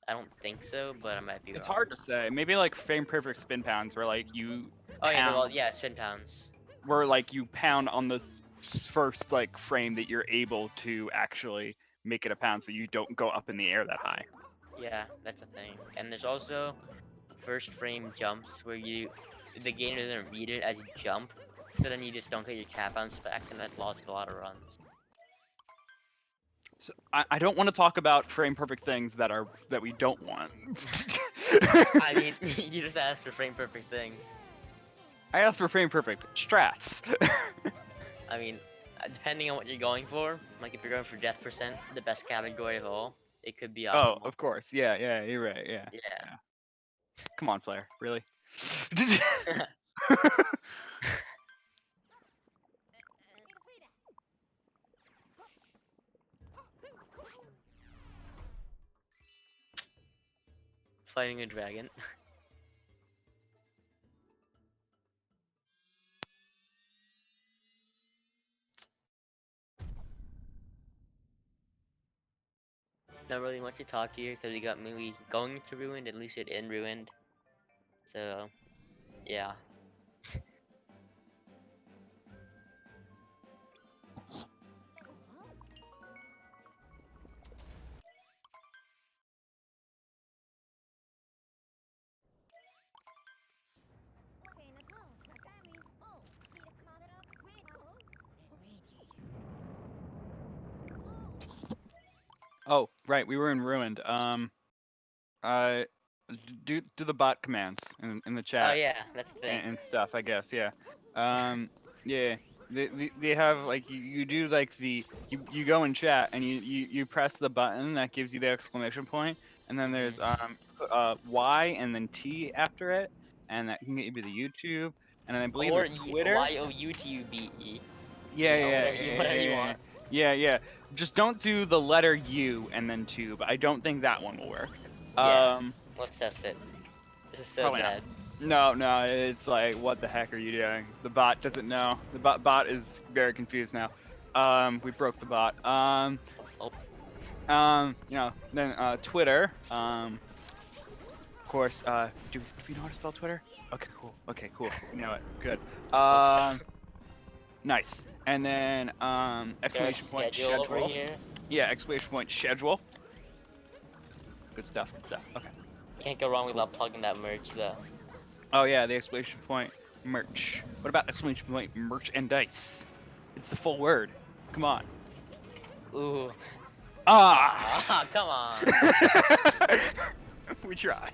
I don't think so, but I might be it's wrong. hard to say. Maybe like frame perfect spin pounds, where like you Oh yeah, well, pound, yeah, spin pounds. where like you pound on the first like frame that you're able to actually make it a pound, so you don't go up in the air that high. Yeah, that's a thing. And there's also first frame jumps where the game doesn't read it as you jump, so then you just don't get your cap bounce back, and that lost a lot of runs. So I don't want to talk about frame perfect things that we don't want. I mean, you just asked for frame perfect things. I asked for frame perfect strats. I mean, depending on what you're going for, like if you're going for death percent, the best category of all, it could be Oh, optimal. of course. Yeah, you're right. Yeah. Yeah. Come on, player. Really? Fighting a dragon. Not really much to talk here because we got MiiWii going to Ruined and Lucid in Ruined. So, yeah. Oh, right. We were in ruined. Uh, do the bot commands in the Oh chat yeah, that's the thing. and stuff. I guess. Yeah. Yeah. They have like you do like you go in chat and you press the button that gives you the exclamation point, and then there's Y and then T after it, and that can get you to the YouTube, and then I believe Or there's Twitter. YOUTUBE. Yeah, You know, yeah, whatever you yeah, want. yeah, yeah. Just don't do the letter U and then tube. I don't think that one will work. Yeah. Um, Let's test it. This is so Probably not. sad. No, it's like, what the heck are you doing? The bot doesn't know. The bot is very confused now. We broke the bot. Oh, Then Twitter. Of course. Do you know how to spell Twitter? Okay, cool. Okay, cool. You know it. Good. Nice. And then there's exclamation point schedule over schedule. here. Yeah, exclamation point schedule. Good stuff. Good stuff. Okay. Can't go wrong Cool. without plugging that merch though. Oh yeah, the exclamation point merch. What about exclamation point merch and dice? It's the full word. Come on. Ooh. Ah! Ah, come on. We try.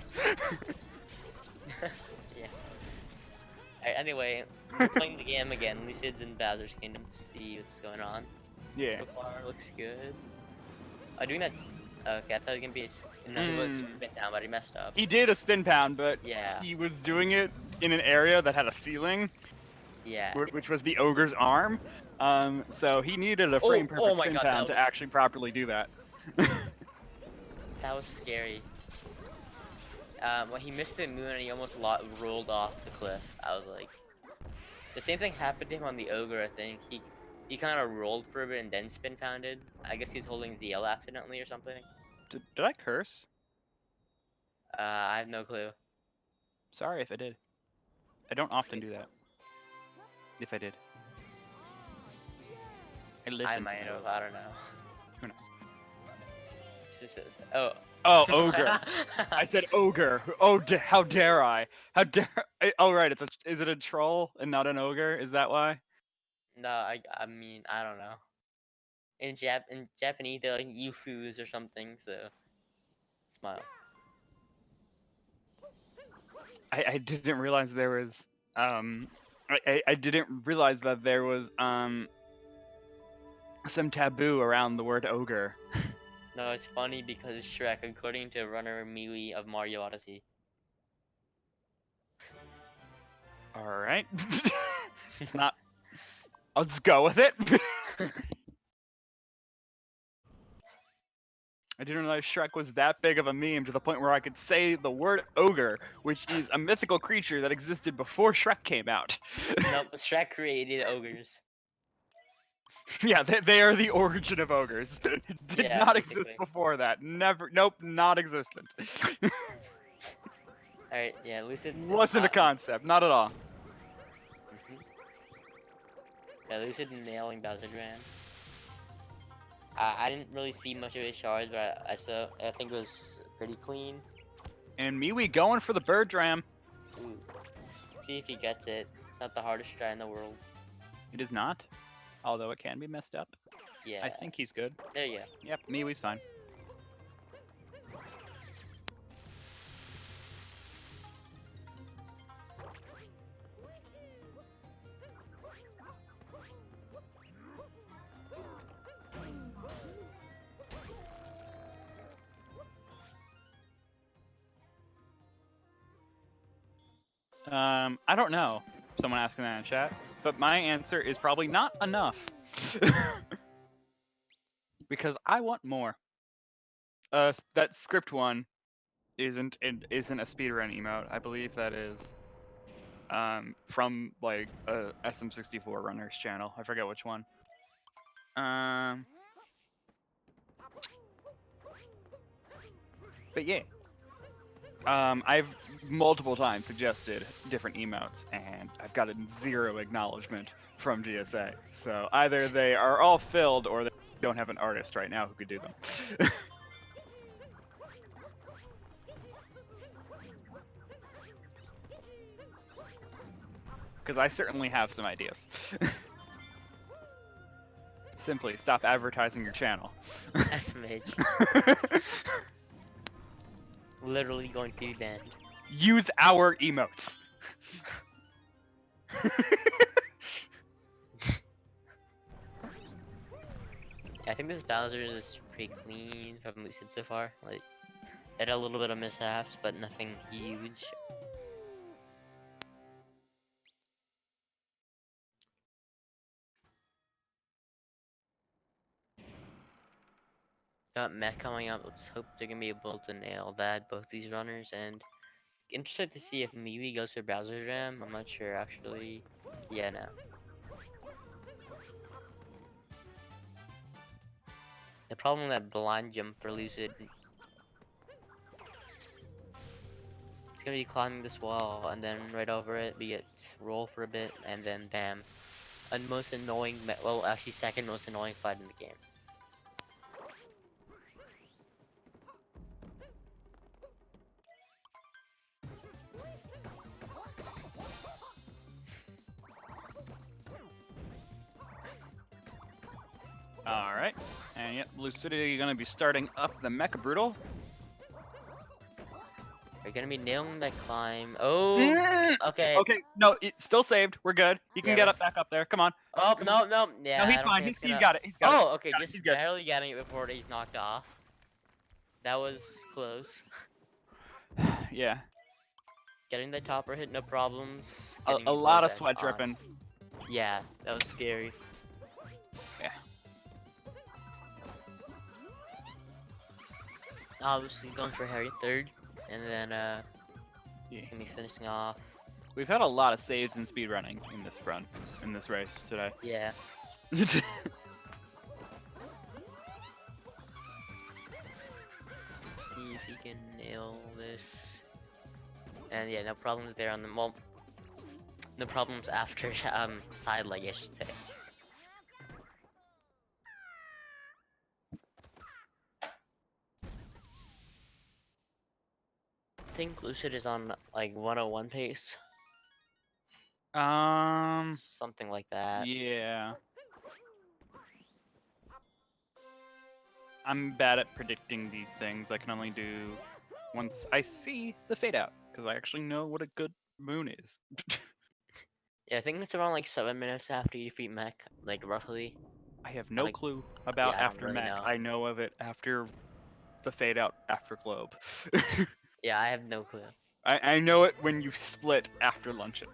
Yeah. Alright, anyway, we're playing the game again. Lucid's in Bowser's Kingdom to see what's going on. Yeah. So far, looks good. Doing that. Okay, I thought it was gonna be nothing but spin down, but he messed up. He did a spin pound, but Yeah. he was doing it in an area that had a ceiling, Yeah. which was the ogre's arm. So he needed a Oh, frame perfect oh my spin God, pound that to was- actually properly do that. That was scary. When he missed the moon and he almost rolled off the cliff, I was like, The same thing happened to him on the ogre. I think he kind of rolled for a bit and then spin pounded. I guess he was holding ZL accidentally or something. Did I curse? I have no clue. Sorry if I did. I don't often do that. If I did. I I listen. might have. I don't know. Who knows? It's just oh. Oh, ogre. I said ogre. Oh, how dare I? How dare? Oh, right. Is it a troll and not an ogre? Is that why? No, I mean I don't know. In Japanese they're like yufus or something. So smile. I didn't realize there was I didn't realize that there was some taboo around the word ogre. No, it's funny because Shrek, according to runner MiiWii of Mario Odyssey. All right. It's not. I'll just go with it. I didn't realize Shrek was that big of a meme to the point where I could say the word ogre, which is a mythical creature that existed before Shrek came out. Nope, Shrek created ogres. Yeah, they are the origin of ogres. Did Yeah, not basically. exist before that. Never. Nope, not existent. Alright, yeah, Lucid. Wasn't a concept, not at all. Yeah, Lucid nailing Bowser Jam. I didn't really see much of his shards, but I think it was pretty clean. And MiiWii going for the bird dram. Ooh. See if he gets it. It's not the hardest try in the world. It is not, although it can be messed up. Yeah. I think he's good. There you go. Yep, MiiWii's fine. I don't know. Someone asking that in chat, but my answer is probably not enough. Because I want more. That script one isn't a speedrun emote. I believe that is from like a SM64 runners channel. I forget which one. But yeah. I've multiple times suggested different emotes, and I've gotten zero acknowledgement from GSA. So either they are all filled, or they don't have an artist right now who could do them. Because I certainly have some ideas. Simply stop advertising your channel. SMH. Literally going to be banned. Use our emotes. I think this Bowser is pretty clean from Lucid so far. Like, it had a little bit of mishaps, but nothing huge. Got mech coming up. Let's hope they're gonna be able to nail that, both these runners. And interested to see if MiiWii goes for Bowser Jam. I'm not sure actually. Yeah, no. The problem with that blind jump for Lucid. It's gonna be climbing this wall and then right over it, we get roll for a bit and then bam. And most annoying, well, actually second most annoying fight in the game. Alright. And yep, Lucidity gonna be starting up the Mecha Brutal. Are you gonna be nailing that climb? Oh, okay. Okay, no, it's still saved. We're good. You can Yeah, get up back up there. Come on. Oh, Come no, no. Yeah, No, he's I don't fine. think He's it's got it. He's got it. Oh, okay, Got it. just He's good. barely getting it before he's knocked off. That was close. Yeah. Getting the topper hit, no problems. A Getting lot of blowback sweat on. dripping. Yeah, that was scary. Yeah. Obviously going for Harry third, and then Yeah. gonna be finishing off We've had a lot of saves and speedrunning in this race today. Yeah. See if we can nail this. And yeah, no problems there on the no problems after side leg, I should say. I think Lucid is on like 101 pace, something like that. Yeah. I'm bad at predicting these things. I can only do once I see the fade out, because I actually know what a good moon is. Yeah, I think it's around like 7 minutes after you defeat Mech, like roughly. I have no Like, clue yeah, about I don't after really mech. know. I know of it after the fade out after globe. Yeah, I have no clue. I know it when you split after luncheon.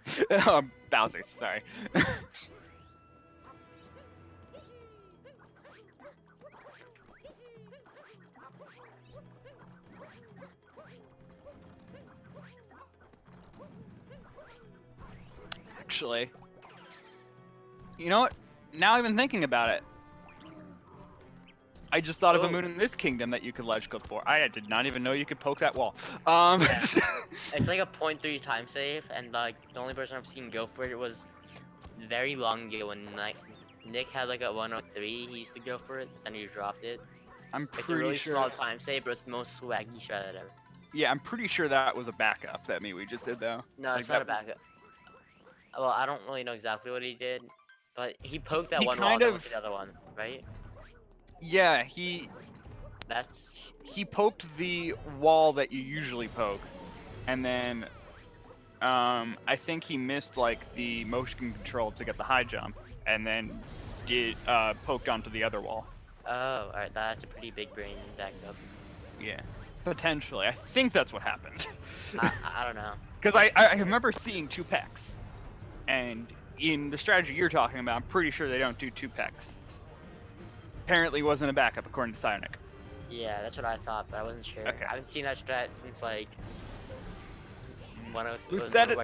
Bowser, sorry. Actually, you know what? Now even thinking about it, I just thought of a moon in this kingdom that you could ledge clip for. I did not even know you could poke that wall. Yeah. It's like a 0.3 time save, and like the only person I've seen go for it was very long ago when like Nick had like a 103. He used to go for it, and he dropped it. I'm It's a pretty really sure. small time save, but it's the most swaggy strat ever. Yeah, I'm pretty sure that was a backup that MiiWii just did though. No, Like it's not a that. backup. Well, I don't really know exactly what he did, but he poked that He one wall, kind then of. went to the other one, right? Yeah, That's he poked the wall that you usually poke, and then I think he missed like the motion control to get the high jump, and then poked onto the other wall. oh, alright. That's a pretty big brain backup. Yeah, potentially. I think that's what happened. I don't know. Because I remember seeing two pecs, and in the strategy you're talking about, I'm pretty sure they don't do two pecs. Apparently, wasn't a backup according to Psionic. Yeah, that's what I thought, but I wasn't sure. Okay. I haven't seen that strat since like Lucidity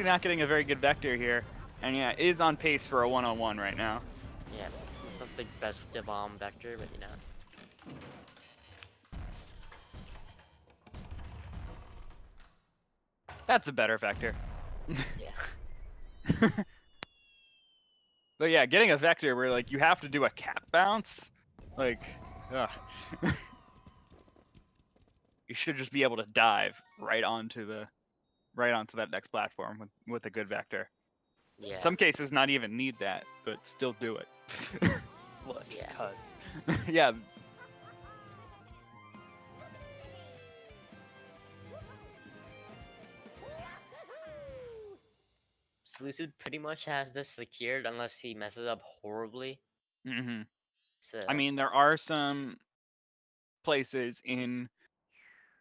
not getting a very good vector here, and yeah, is on pace for a 1-on-1 right now. Yeah, it's not the best bomb vector, but you know. That's a better vector. Yeah. But yeah, getting a vector where like you have to do a cap bounce, like, ugh. You should just be able to dive right onto that next platform with a good vector. Yeah. In some cases, not even need that, but still do it. Well, just Yeah. cause. Yeah. So Lucid pretty much has this secured unless he messes up horribly. Hmm. So I mean, there are some places in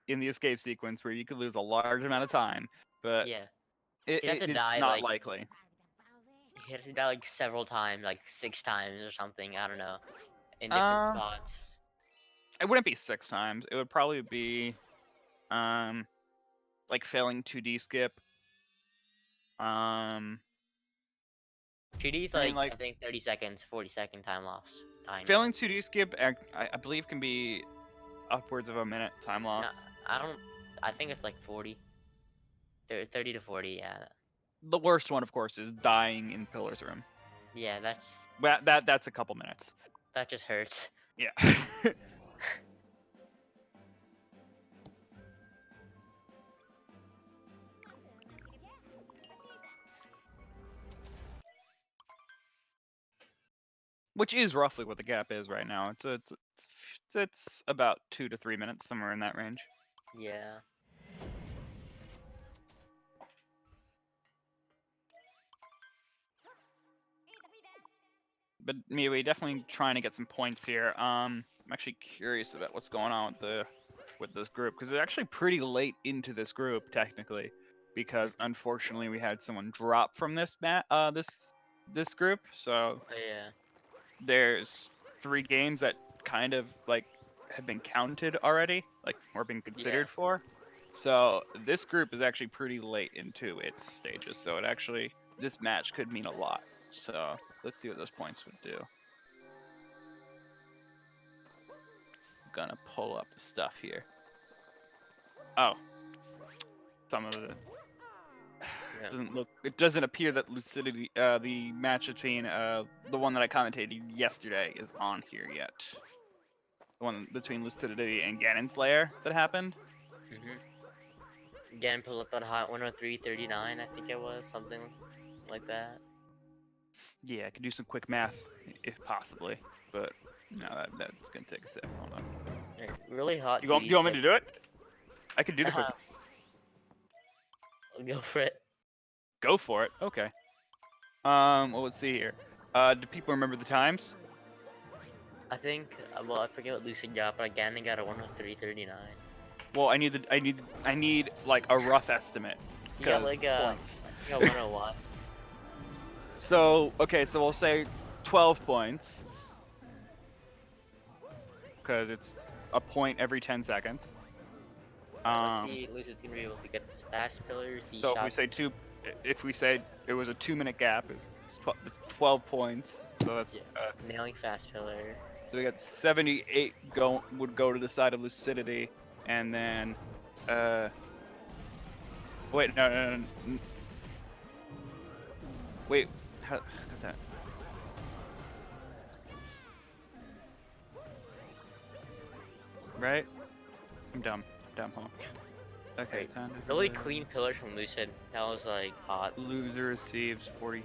the escape sequence where you could lose a large amount of time, but yeah, it, he'd have to it's die not like likely. he'd have to die like several times, like 6 times or something. I don't know, in different Uh, spots. it wouldn't be 6 times. It would probably be, like failing 2D skip. 2D's I mean, like like I think 30 seconds, 40-second time loss. Time. failing 2D skip, I believe can be upwards of a minute time No, loss. I don't. I think it's like 40. 30 to 40. Yeah. The worst one, of course, is dying in Pillar's Room. Yeah, That's a couple minutes. that just hurts. Yeah. Which is roughly what the gap is right now. It's about 2 to 3 minutes, somewhere in that range. Yeah. But MiiWii definitely trying to get some points here. I'm actually curious about what's going on with this group, because they're actually pretty late into this group technically, because unfortunately we had someone drop from this this group. So Oh, yeah. there's 3 games that kind of like have been counted already, like or been considered for. So this group is actually pretty late into its stages, so this match could mean a lot. So let's see what those points would do. I'm gonna pull up the stuff here. Oh, some of the Yeah. It doesn't appear that Lucidity, the match between the one that I commentated yesterday is on here yet. The one between Lucidity and Ganon Slayer that happened. Again, pull up that hot 103.39, I think it was, something like that. Yeah, I could do some quick math if possibly, but no, that's gonna take a sec. Hold on. Really hot. You want me to do it? I could do the quick. Go for it. Go for it. Okay. Well, let's see here. Do people remember the times? I think, well, I forget what Lucid got, but again, they got a 103.39. Well, I need like a rough estimate. You got like points. You got 101. So okay, so we'll say 12 points, because it's a point every 10 sequence. Let's see, Lucid's gonna be able to get this fast pillar. So if we say it was a 2-minute gap, it's 12 points. So that's nailing fast pillar. So we got 78 would go to the side of Lucidity, and then wait, no. Wait, how that? Right? I'm dumb. Hold on. Okay, time to Really clean pillar from Lucid. That was like hot. Loser receives 20.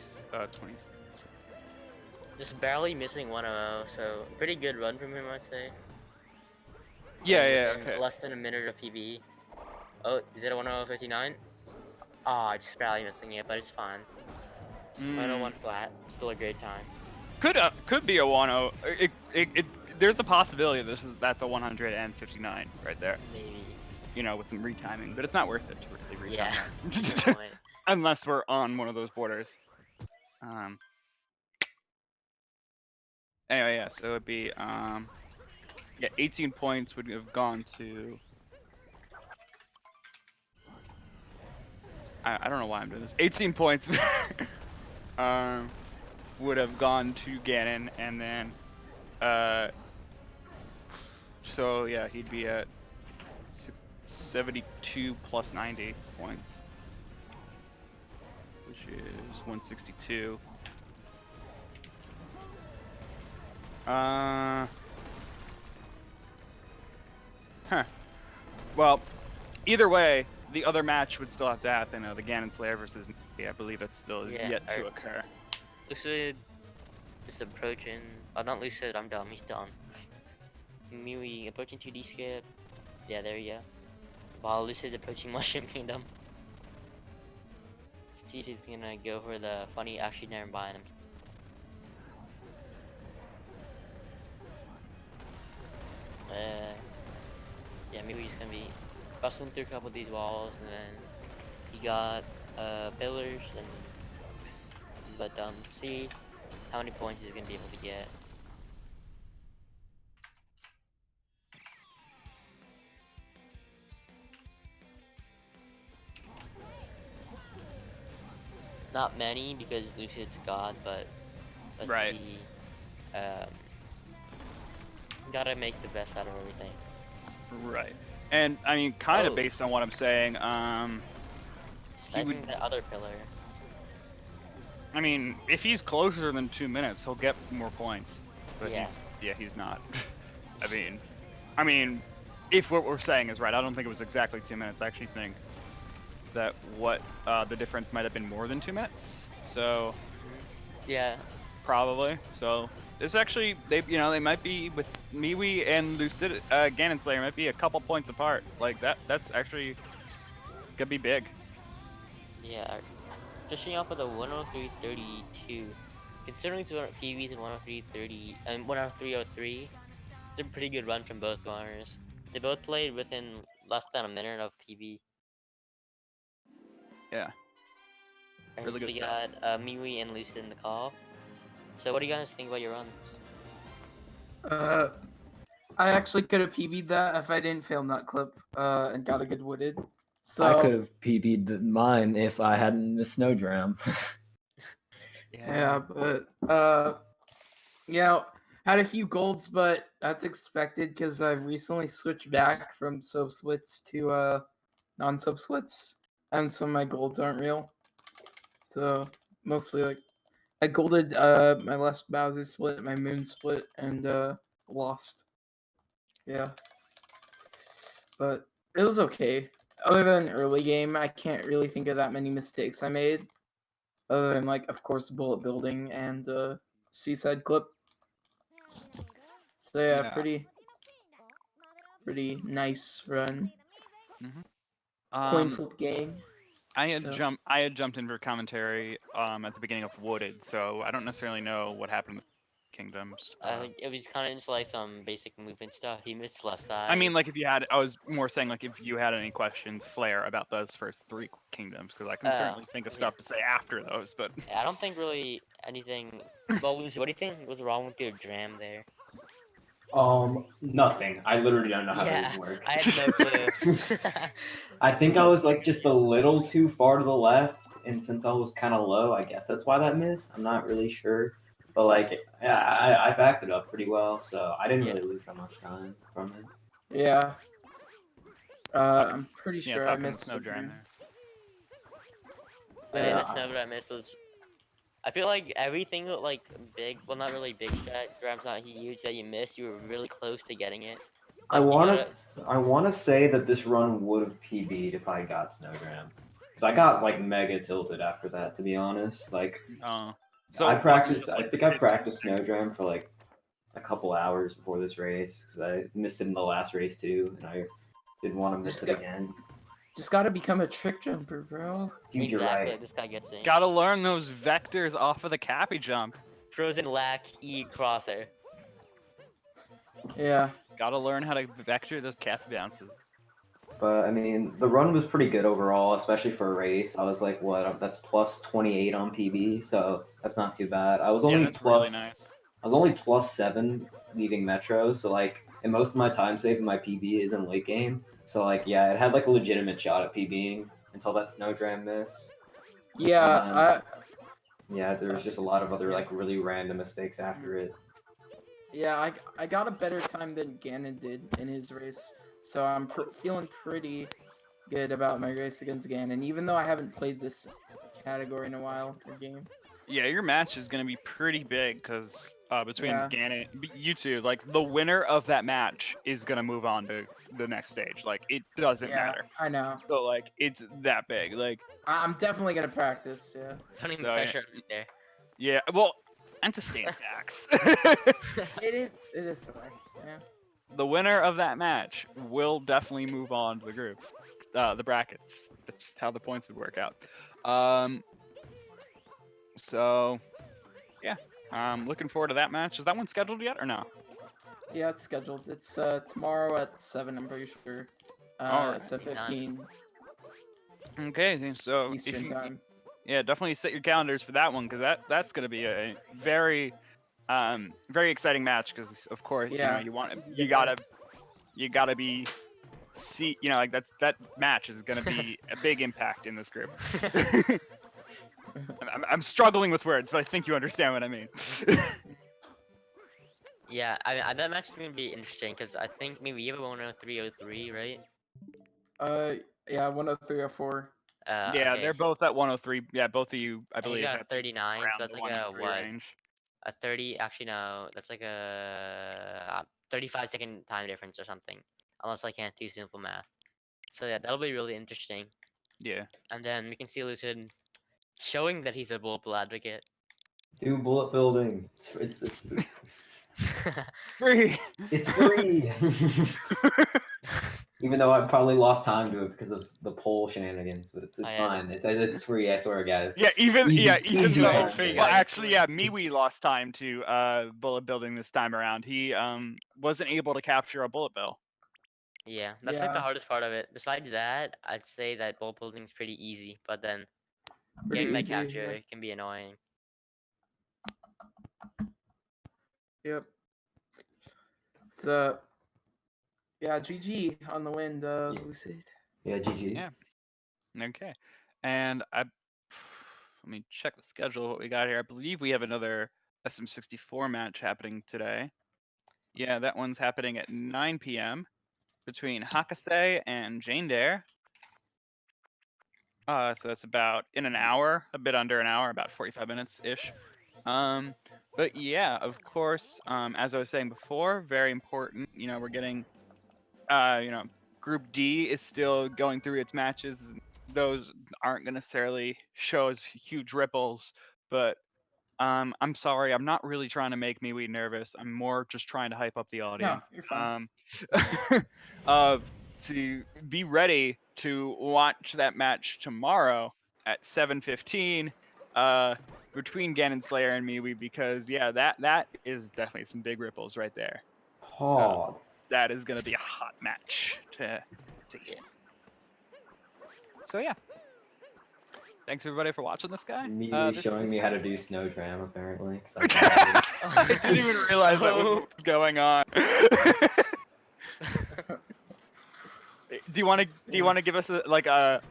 Just barely missing 100, so pretty good run from him, I'd say. Yeah, okay. Less than a minute of PB. Oh, is it a 100.59? Ah, just barely missing it, but it's fine. 101 flat, still a great time. Could be a 10. There's a possibility that's a 159 right there. Maybe. You know, with some retiming, but it's not worth it to really retime Yeah. that. Unless we're on one of those borders. Anyway, yeah, so it'd be 18 points would have gone to I don't know why I'm doing this. 18 points would have gone to Ganon, and then so yeah, he'd be at 72 plus 90 points, which is 162. Well, either way, the other match would still have to happen. The Ganon Slayer versus MiiWii. I believe that still is yet to occur. Lucid is approaching. Oh, not Lucid. I'm dumb. He's done. MiiWii approaching 2D skip. Yeah, there you go. While Lucid's approaching Mushroom Kingdom. Let's see if he's gonna go for the funny. Actually, never mind him. Yeah, maybe he's gonna be bustling through a couple of these walls, and then he got pillars, but see how many points he's gonna be able to get. Not many because Lucid's God, but let's see. Gotta make the best out of everything. Right. And I mean, kind of based on what I'm saying, he would the other pillar. I mean, if he's closer than 2 minutes, he'll get more points. But he's not. I mean, if what we're saying is right, I don't think it was exactly 2 minutes. I actually think that the difference might have been more than 2 minutes. So yeah, probably. So it's actually they might be with MiiWii and Ganon Slayer might be a couple points apart. Like that's actually could be big. Yeah, finishing off with a 103.32. Considering it's PBs and 103.30 and 103.03, it's a pretty good run from both runners. They both played within less than a minute of PB. Yeah. Really good stuff. We got MiiWii and Lucid in the call. So what do you guys think about your runs? I actually could have PB'd that if I didn't film that clip and got a good wooded. I could So have PB'd mine if I hadn't missed Snowdram. yeah, but had a few golds, but that's expected because I've recently switched back from sub splits to non-sub splits, and some of my golds aren't real. So mostly like I golded my last Bowser split, my Moon split, and lost. Yeah, but it was okay. Other than early game, I can't really think of that many mistakes I made. Other than like, of course, bullet building and seaside clip. So yeah, Yeah. pretty nice run. Mm-hmm. Coin flip game. I had So- jumped in for commentary at the beginning of Wooded, so I don't necessarily know what happened with Kingdoms. It was kind of just like some basic movement stuff. He missed left side. I mean, like I was more saying like if you had any questions, Flair, about those first 3 Kingdoms, because I can certainly think of stuff to say after those, but I don't think really anything. Well, Lucy, what do you think was wrong with your dram there? Nothing. I literally don't know how Yeah, they even work. I had no clue. I think I was like just a little too far to the left, and since I was kind of low, I guess that's why that missed. I'm not really sure, but like, yeah, I backed it up pretty well, so I didn't really lose that much time from it. Yeah. I'm pretty yeah, sure I talking missed Snow it Dram here. there. I think Yeah. that's never that miss was. I feel like everything like big, well not really big drams not huge that you missed, you were really close to getting it. I Like, you wanna gotta- I wanna say that this run would have PB'd if I got Snowdram. So I got like mega tilted after that, to be honest. Like So I was it practiced. just, I like, think the I big practiced Snowdram for like a couple hours before this race because I missed it in the last race too, and I didn't want to miss it again. Just gotta become a trick jumper, bro. Dude, you're exactly, right. this guy gets it. Gotta learn those vectors off of the Cappy jump. Frozen lack, E crosser. Yeah. Gotta learn how to vector those Cappy bounces. But I mean, the run was pretty good overall, especially for a race. I was like, what? That's plus 28 on PB, so that's not too bad. I was only Yeah, that's really plus. nice. I was only plus 7 leaving Metro, so like, and most of my time save in my PB is in late game. So like, yeah, it had like a legitimate shot at PBing until that Snowdram miss. Yeah. Yeah, there was just a lot of other like really random mistakes after it. Yeah, I got a better time than Ganon did in his race, so I'm feeling pretty good about my race against Ganon, even though I haven't played this category in a while or game. Yeah, your match is gonna be pretty big because between Yeah. Ganon, you two, like the winner of that match is gonna move on to the next stage. Like it doesn't Yeah, matter. I know. So like it's that big. Like I'm definitely gonna practice. Yeah. Putting So, pressure on me there. yeah, well, and to stand stacks. It is nice. Yeah. The winner of that match will definitely move on to the groups, the brackets. That's just how the points would work out. So, yeah, looking forward to that match. Is that one scheduled yet or no? Yeah, it's scheduled. It's tomorrow at 7. I'm pretty sure. Alright. 7:15 Okay, so if Eastern you, time. yeah, definitely set your calendars for that one because that's gonna be a very, very exciting match. Because of course, Yeah. you gotta be like that match is gonna be a big impact in this group. I'm struggling with words, but I think you understand what I mean. Yeah, that match is gonna be interesting because I think maybe you have a 10303, right? Yeah, 10304. Yeah, Okay. they're both at 103. Yeah, both of you, I And you believe, got have 39, around so that's the like a 103 what? range. A 30? Actually, no, that's like a 35-second time difference or something. Unless I can't do simple math. So yeah, that'll be really interesting. Yeah. And then we can see Lucid showing that he's a bullet advocate. Do bullet building. It's Free. it's free. Even though I probably lost time to it because of the poll shenanigans, but it's Oh, yeah, fine. It's free. I swear, guys. Yeah, even Easy though, time It's free, save. well, guys. actually, yeah, MiiWii lost time to bullet building this time around. He wasn't able to capture a bullet bill. Yeah, that's like the Yeah. hardest part of it. Besides that, I'd say that bullet building is pretty easy, but then Pretty getting that easy, capture yeah. can be annoying. Yep. So, yeah, GG on the win, Lucid. Yeah, GG. Yeah. Okay, and let me check the schedule. What we got here? I believe we have another SM64 match happening today. Yeah, that one's happening at 9 p.m. between Hakase and Jane Dare. So that's about in an hour, a bit under an hour, about 45 minutes ish. But yeah, of course, as I was saying before, very important. You know, we're getting, Group D is still going through its matches. Those aren't going to necessarily show as huge ripples, but I'm sorry, I'm not really trying to make MiiWii nervous. I'm more just trying to hype up the No, audience. you're fine. To be ready to watch that match tomorrow at 7:15 between Ganon Slayer and MiiWii, because yeah, that is definitely some big ripples right there. Hard. That is going to be a hot match to see. So yeah. Thanks everybody for watching this guy. Immediately This showing was me how to fun. do snow tram, apparently. 'Cause I'm bad I didn't even realize that was what was going on. Do you want to give us a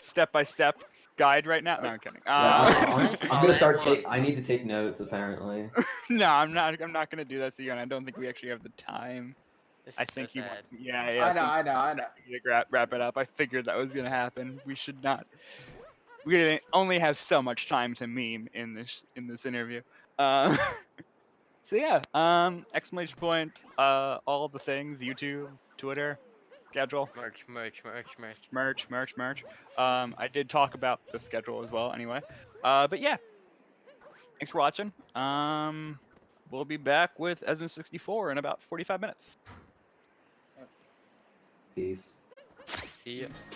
step-by-step guide right now? No, I'm kidding. I'm gonna start Solid. I need to take notes, apparently. No, I'm not gonna do that to you, and I don't think we actually have the time. This I is so think he sad. wants. Yeah. I know, think I know, I know. we need to wrap it up. I figured that was gonna happen. We should not. We only have so much time to meme in this interview. So yeah, exclamation point, all the things, YouTube, Twitter, schedule, merch. I did talk about the schedule as well anyway. But yeah, thanks for watching. We'll be back with SM64 in about 45 minutes. Peace. See ya. Peace.